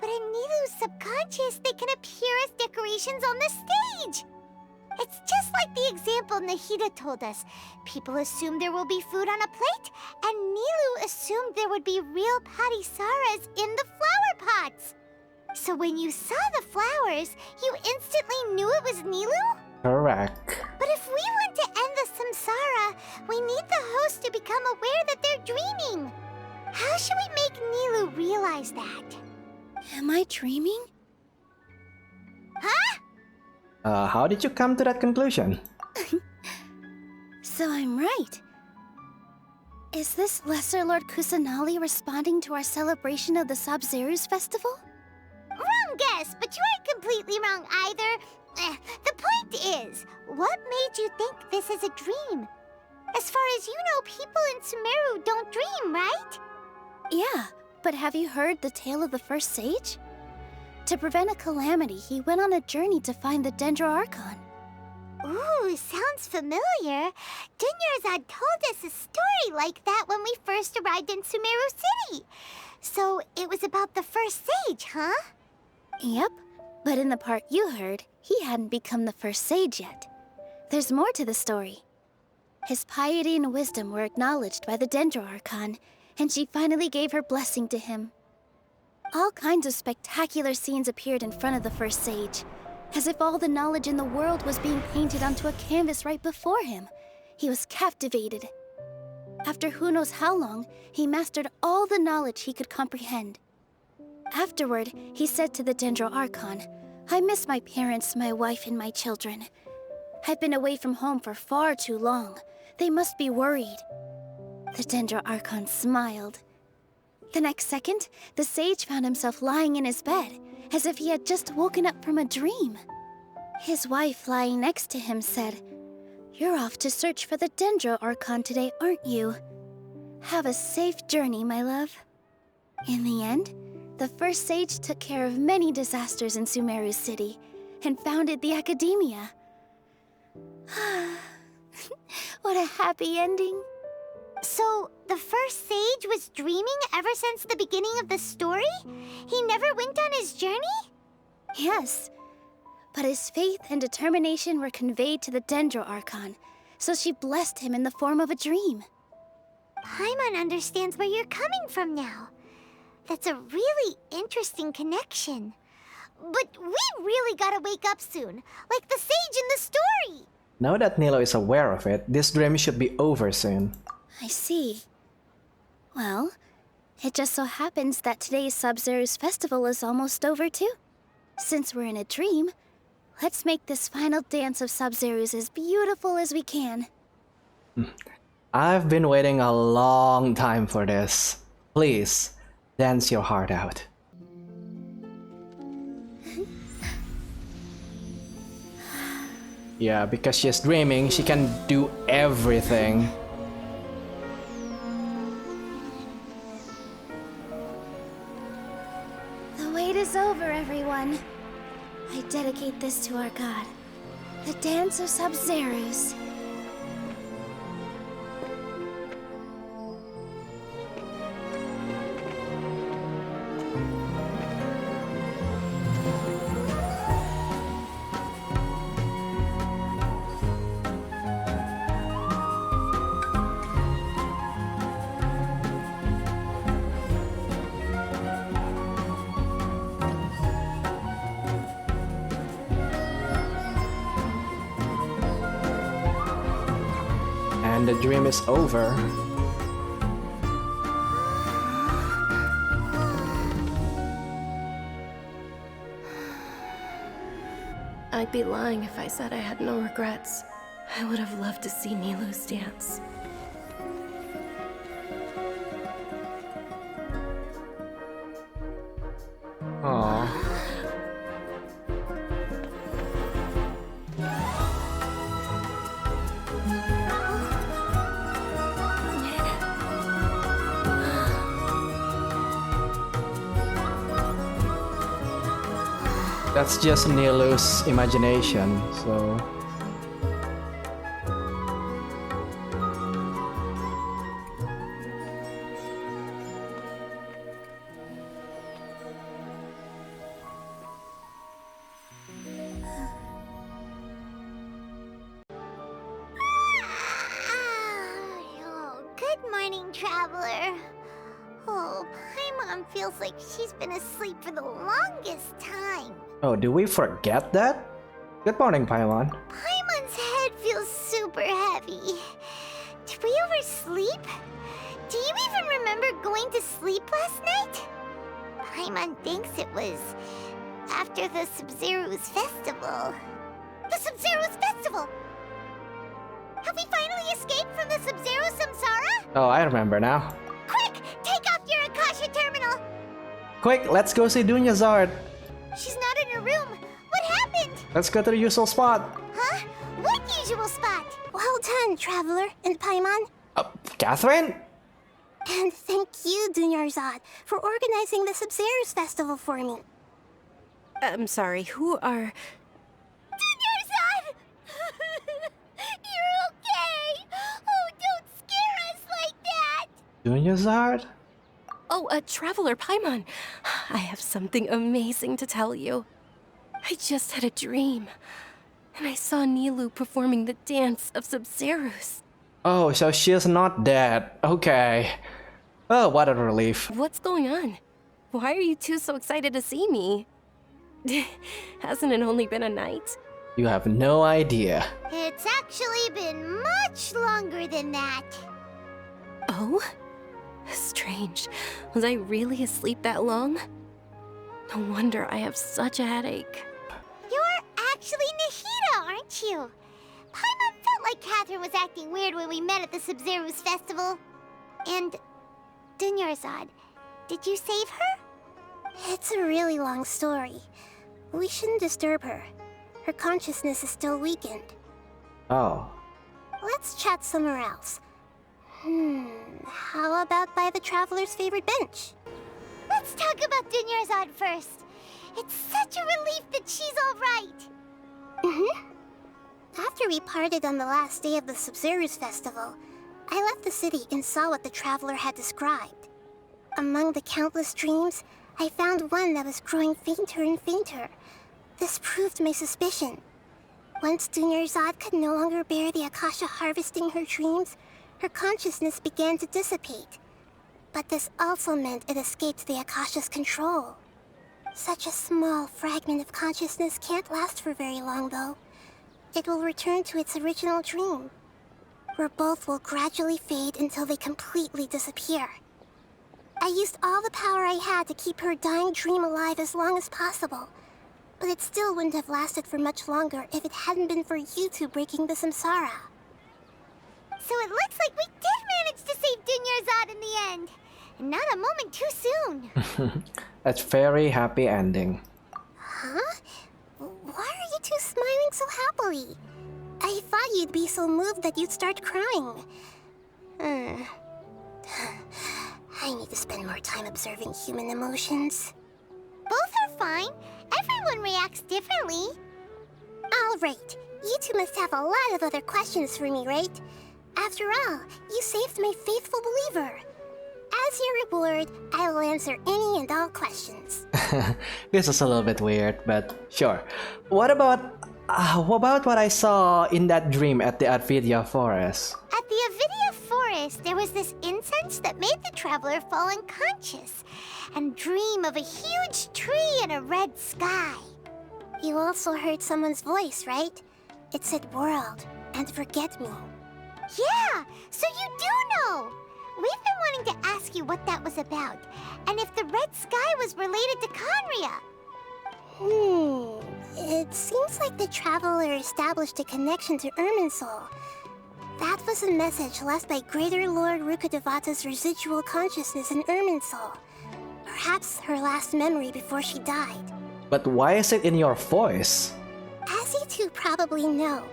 But in Nilu's subconscious, they can appear as decorations on the stage. It's just like the example Nahida told us. People assumed there will be food on a plate, and Nilu assumed there would be real Patisaras in the flower pots. So when you saw the flowers, you instantly knew it was Nilu? Correct. But if we want to end the Samsara, we need the host to become aware that they're dreaming. How should we make Nilu realize that? Am I dreaming? Huh? How did you come to that conclusion? So I'm right. Is this Lesser Lord Kusanali responding to our celebration of the Sabzeruz festival? Wrong guess, but you aren't completely wrong either. The point is, what made you think this is a dream? As far as you know, people in Sumeru don't dream, right? Yeah, but have you heard the tale of the first sage? To prevent a calamity, he went on a journey to find the Dendro Archon. Ooh, sounds familiar. Dunyarzad told us a story like that when we first arrived in Sumeru City. So it was about the first sage, huh? Yep, but in the part you heard, he hadn't become the first sage yet. There's more to the story. His piety and wisdom were acknowledged by the Dendro Archon, and she finally gave her blessing to him. All kinds of spectacular scenes appeared in front of the first sage, as if all the knowledge in the world was being painted onto a canvas right before him. He was captivated. After who knows how long, he mastered all the knowledge he could comprehend. Afterward, he said to the Dendro Archon, "I miss my parents, my wife, and my children. I've been away from home for far too long. They must be worried." The Dendro Archon smiled. The next second, the sage found himself lying in his bed, as if he had just woken up from a dream. His wife, lying next to him, said, "You're off to search for the Dendro Archon today, aren't you? Have a safe journey, my love." In the end, the first sage took care of many disasters in Sumeru City and founded the Academia. What a happy ending. So, the first sage was dreaming ever since the beginning of the story? He never went on his journey? Yes, but his faith and determination were conveyed to the Dendro Archon, so she blessed him in the form of a dream. Paimon understands where you're coming from now. That's a really interesting connection. But we really gotta wake up soon, like the sage in the story! Now that Nilo is aware of it, this dream should be over soon. I see. Well, it just so happens that today's Sabzeruz festival is almost over too. Since we're in a dream, let's make this final dance of Sabzeruz as beautiful as we can. I've been waiting a long time for this. Please, dance your heart out. Yeah, because she's dreaming, she can do everything. The wait is over, everyone. I dedicate this to our god, the dance of Sabzeruz. And the dream is over. I'd be lying if I said I had no regrets. I would have loved to see Nilou's dance. Aww. That's just Nilou's imagination, so... Oh, good morning, traveler. Oh, Paimon feels like she's been asleep for the longest time. Oh, do we forget that? Good morning, Paimon. Paimon's head feels super heavy. Did we oversleep? Do you even remember going to sleep last night? Paimon thinks it was after the Sub-Zero's festival. The Sub-Zero's festival! Have we finally escaped from the Sub-Zero Samsara? Oh, I remember now. Quick! Take off your Akasha terminal! Quick, let's go see Dunyazard. She's not in her room. What happened? Let's go to the usual spot. Huh? What usual spot? Well done, Traveler and Paimon. Catherine? And thank you, Dunyarzad, for organizing the Sub-Zero's festival for me. I'm sorry, who are... Dunyarzad! You're okay! Oh, don't scare us like that! Dunyazard? Oh, Traveler Paimon. I have something amazing to tell you. I just had a dream, and I saw Nilou performing the dance of Sub-Zero's. Oh, so she's not dead. Okay. Oh, what a relief. What's going on? Why are you two so excited to see me? Hasn't it only been a night? You have no idea. It's actually been much longer than that. Oh? Strange. Was I really asleep that long? No wonder I have such a headache. You're actually Nahida, aren't you? Paimon felt like Catherine was acting weird when we met at the Sub-Zero's festival. And... Dunyarzad, did you save her? It's a really long story. We shouldn't disturb her. Her consciousness is still weakened. Oh. Let's chat somewhere else. How about by the Traveler's favorite bench? Let's talk about Dunyarzad first. It's such a relief that she's all right. After we parted on the last day of the Sub-Zero's festival, I left the city and saw what the Traveler had described. Among the countless dreams, I found one that was growing fainter and fainter. This proved my suspicion. Once Dunyarzad could no longer bear the Akasha harvesting her dreams, her consciousness began to dissipate. But this also meant it escaped the Akasha's control. Such a small fragment of consciousness can't last for very long, though. It will return to its original dream, where both will gradually fade until they completely disappear. I used all the power I had to keep her dying dream alive as long as possible, but it still wouldn't have lasted for much longer if it hadn't been for you two breaking the Samsara. So it looks like we did manage to save Dunyarzad in the end. And not a moment too soon. That's very happy ending. Huh? Why are you two smiling so happily? I thought you'd be so moved that you'd start crying. I need to spend more time observing human emotions. Both are fine. Everyone reacts differently. All right. You two must have a lot of other questions for me, right? After all, you saved my faithful believer. As your reward, I will answer any and all questions. This is a little bit weird, but sure. What about what I saw in that dream at the Advidia Forest? At the Avidia Forest, there was this incense that made the traveler fall unconscious and dream of a huge tree and a red sky. You also heard someone's voice, right? It said world and forget me. Yeah, so you do know! We've been wanting to ask you what that was about, and if the red sky was related to Conria. It seems like the Traveler established a connection to Irminsul. That was a message left by Greater Lord Rukkhadevata's residual consciousness in Irminsul. Perhaps her last memory before she died. But why is it in your voice? As you two probably know,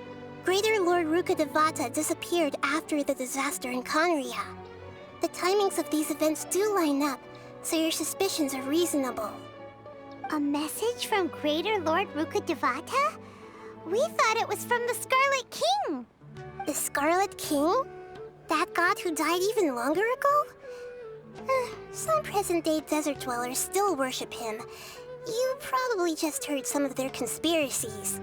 Greater Lord Rukkhadevata disappeared after the disaster in Conria. The timings of these events do line up, so your suspicions are reasonable. A message from Greater Lord Rukkhadevata? We thought it was from the Scarlet King. The Scarlet King? That god who died even longer ago? Some present-day desert dwellers still worship him. You probably just heard some of their conspiracies.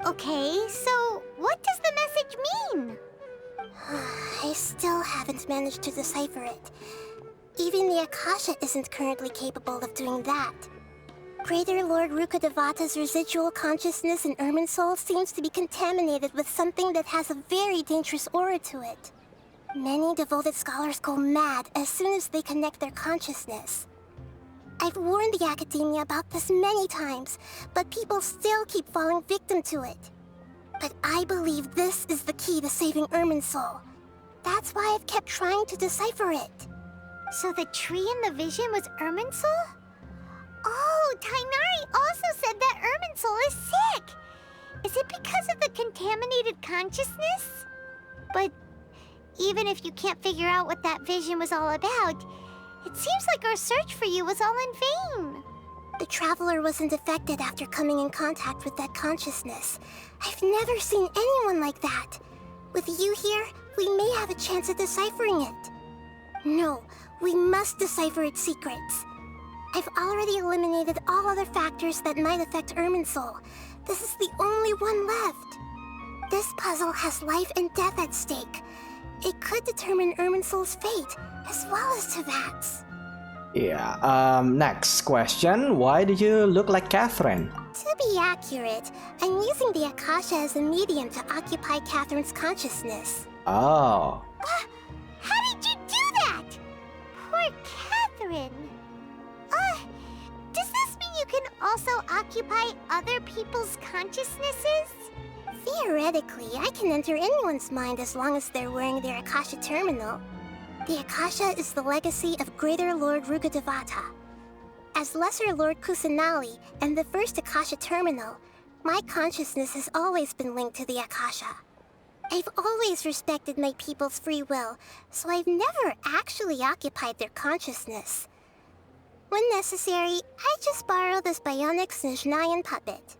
Okay, so what does the message mean? I still haven't managed to decipher it. Even the Akasha isn't currently capable of doing that. Greater Lord Rukkhadevata's residual consciousness in Irminsul seems to be contaminated with something that has a very dangerous aura to it. Many devoted scholars go mad as soon as they connect their consciousness. I've warned the Academia about this many times, but people still keep falling victim to it. But I believe this is the key to saving Irminsul. That's why I've kept trying to decipher it. So the tree in the vision was Irminsul? Oh, Tainari also said that Irminsul is sick! Is it because of the contaminated consciousness? But even if you can't figure out what that vision was all about, it seems like our search for you was all in vain. The Traveler wasn't affected after coming in contact with that consciousness. I've never seen anyone like that. With you here, we may have a chance at deciphering it. No, we must decipher its secrets. I've already eliminated all other factors that might affect Irminsul. This is the only one left. This puzzle has life and death at stake. It could determine Irminsul's fate, as well as Teyvat's. Yeah, next question. Why do you look like Catherine? To be accurate, I'm using the Akasha as a medium to occupy Catherine's consciousness. Oh. How did you do that? Poor Catherine. Does this mean you can also occupy other people's consciousnesses? Theoretically, I can enter anyone's mind as long as they're wearing their Akasha terminal. The Akasha is the legacy of Greater Lord Rukkhadevata. As Lesser Lord Kusanali and the first Akasha terminal, my consciousness has always been linked to the Akasha. I've always respected my people's free will, so I've never actually occupied their consciousness. When necessary, I just borrow this bionic Snezhnayan puppet.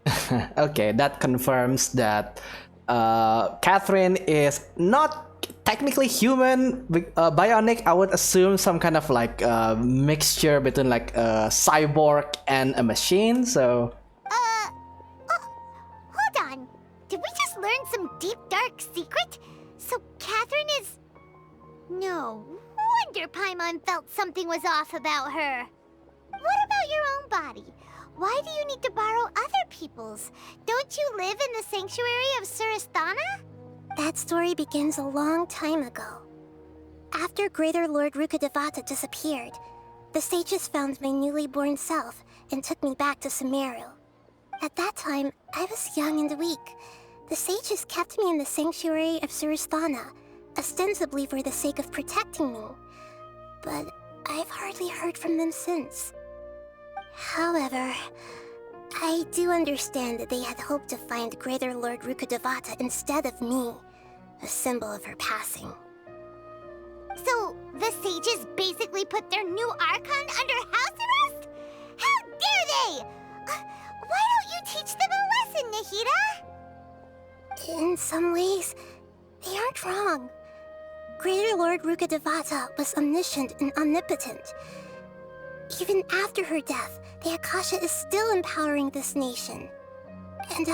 Okay, that confirms that Catherine is not technically human, bionic. I would assume some kind of like mixture between like a cyborg and a machine, so... Hold on. Did we just learn some deep, dark secret? So Catherine is... No wonder Paimon felt something was off about her. What about your own body? Why do you need to borrow other people's? Don't you live in the sanctuary of Surasthana? That story begins a long time ago. After Greater Lord Rukkhadevata disappeared, the sages found my newly born self and took me back to Sumeru. At that time, I was young and weak. The sages kept me in the sanctuary of Surasthana, ostensibly for the sake of protecting me. But I've hardly heard from them since. However, I do understand that they had hoped to find Greater Lord Rukkhadevata instead of me, a symbol of her passing. So, the sages basically put their new Archon under house arrest? How dare they! Why don't you teach them a lesson, Nahida? In some ways, they aren't wrong. Greater Lord Rukkhadevata was omniscient and omnipotent. Even after her death, the Akasha is still empowering this nation. And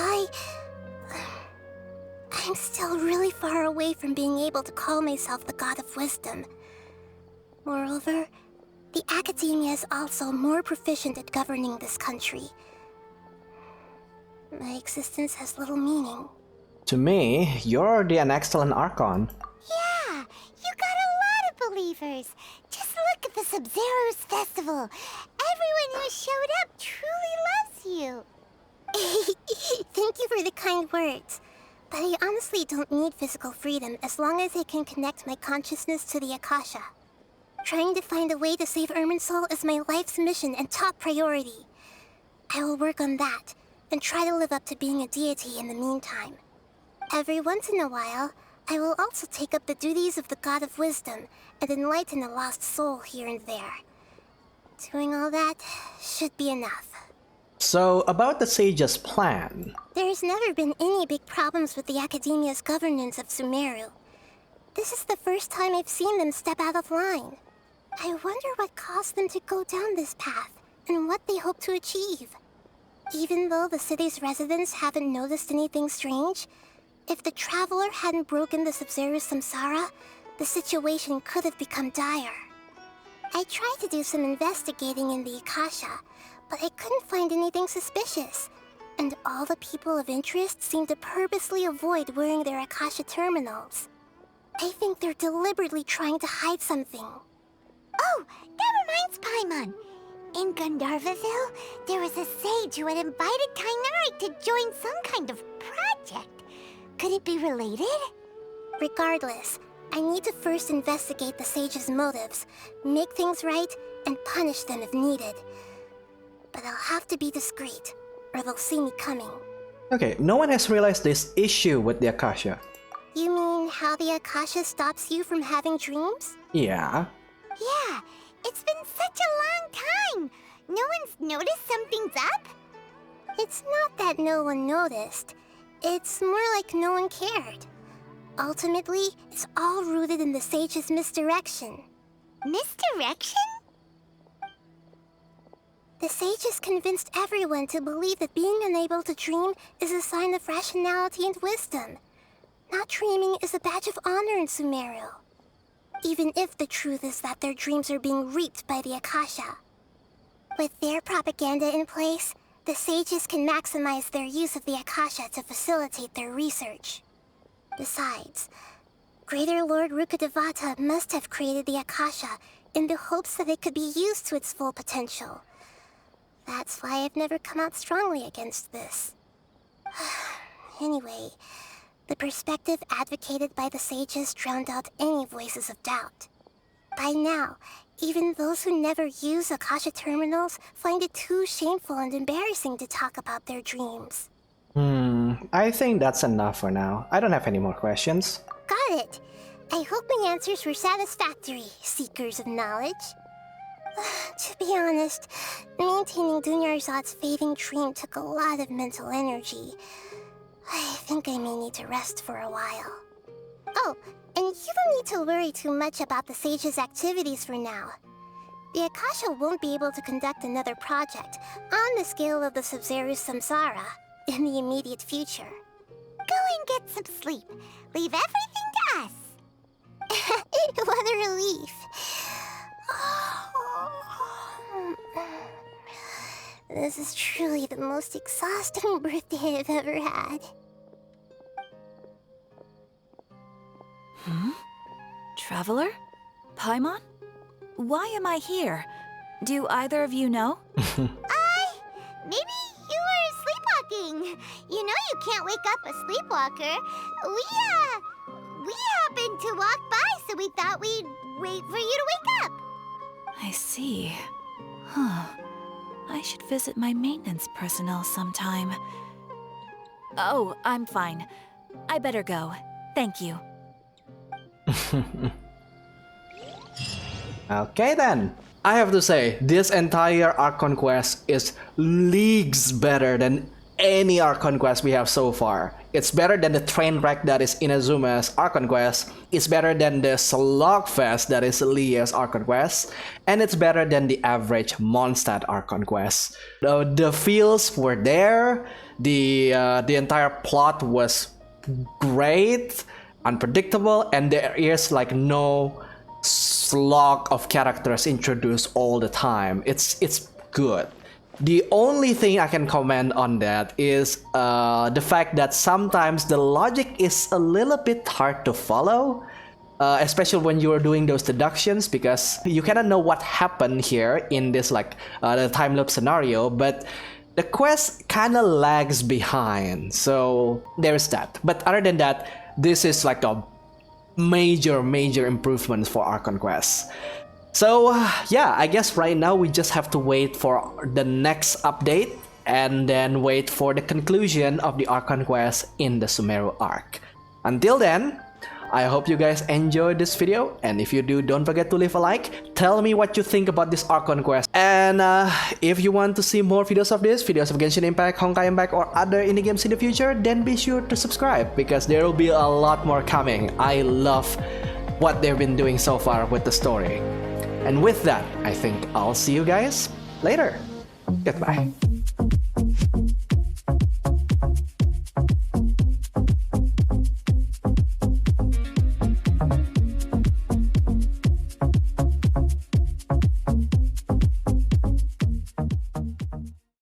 I'm still really far away from being able to call myself the God of Wisdom. Moreover, the Academia is also more proficient at governing this country. My existence has little meaning. To me, you're already an excellent Archon. believers. Just look at the Sub-Zero's festival. Everyone who showed up truly loves you. Thank you for the kind words. But I honestly don't need physical freedom as long as I can connect my consciousness to the Akasha. Trying to find a way to save Irminsul is my life's mission and top priority. I will work on that, and try to live up to being a deity in the meantime. Every once in a while, I will also take up the duties of the God of Wisdom and enlighten a lost soul here and there. Doing all that should be enough. So, about the sage's plan. There's never been any big problems with the Academia's governance of Sumeru. This is the first time I've seen them step out of line. I wonder what caused them to go down this path, and what they hope to achieve. Even though the city's residents haven't noticed anything strange, if the Traveler hadn't broken the Sub-Zero's Samsara, the situation could have become dire. I tried to do some investigating in the Akasha, but I couldn't find anything suspicious, and all the people of interest seem to purposely avoid wearing their Akasha terminals. I think they're deliberately trying to hide something. Oh, that reminds Paimon. In Gandharvaville, there was a sage who had invited Kainari to join some kind of project. Could it be related? Regardless, I need to first investigate the sage's motives, make things right, and punish them if needed. But I'll have to be discreet, or they'll see me coming. Okay, no one has realized this issue with the Akasha. You mean how the Akasha stops you from having dreams? Yeah. Yeah, it's been such a long time. No one's noticed something's up? It's not that no one noticed. It's more like no one cared. Ultimately, it's all rooted in the sage's misdirection. Misdirection? The sage has convinced everyone to believe that being unable to dream is a sign of rationality and wisdom. Not dreaming is a badge of honor in Sumeru. Even if the truth is that their dreams are being reaped by the Akasha. With their propaganda in place, the sages can maximize their use of the Akasha to facilitate their research. Besides, Greater Lord Rukkhadevata must have created the Akasha in the hopes that it could be used to its full potential. That's why I've never come out strongly against this. Anyway, the perspective advocated by the sages drowned out any voices of doubt. By now, even those who never use Akasha terminals find it too shameful and embarrassing to talk about their dreams. I think that's enough for now. I don't have any more questions. Got it. I hope my answers were satisfactory, seekers of knowledge. To be honest, maintaining Dunyarzad's fading dream took a lot of mental energy. I think I may need to rest for a while. Oh, and you don't need to worry too much about the sage's activities for now. The Akasha won't be able to conduct another project on the scale of the Sub-Zero's Samsara in the immediate future. Go and get some sleep. Leave everything to us. What a relief. This is truly the most exhausting birthday I've ever had. Traveler? Paimon? Why am I here? Do either of you know? Maybe you were sleepwalking. You know you can't wake up a sleepwalker. We happened to walk by, so we thought we'd wait for you to wake up. I see. Huh. I should visit my maintenance personnel sometime. Oh, I'm fine. I better go. Thank you. Okay then. I have to say, this entire Archon quest is leagues better than any Archon quest we have so far. It's better than the train wreck that is Inazuma's Archon quest. It's better than the slogfest that is Leah's Archon quest. And it's better than the average Mondstadt Archon quest. The feels were there. The entire plot was great, unpredictable, and there is like no slog of characters introduced all the time. It's good. The only thing I can comment on that is the fact that sometimes the logic is a little bit hard to follow. especially when you are doing those deductions, because you cannot know what happened here in this like the time loop scenario, but the quest kind of lags behind, so there's that. But other than that, this is like a major improvement for Archon quest. So yeah, I guess right now we just have to wait for the next update and then wait for the conclusion of the Archon quest in the Sumeru arc. Until then, I hope you guys enjoyed this video, and if you do, don't forget to leave a like. Tell me what you think about this Archon quest. And if you want to see more videos of this, videos of Genshin Impact, Honkai Impact, or other indie games in the future, then be sure to subscribe, because there will be a lot more coming. I love what they've been doing so far with the story. And with that, I think I'll see you guys later. Goodbye.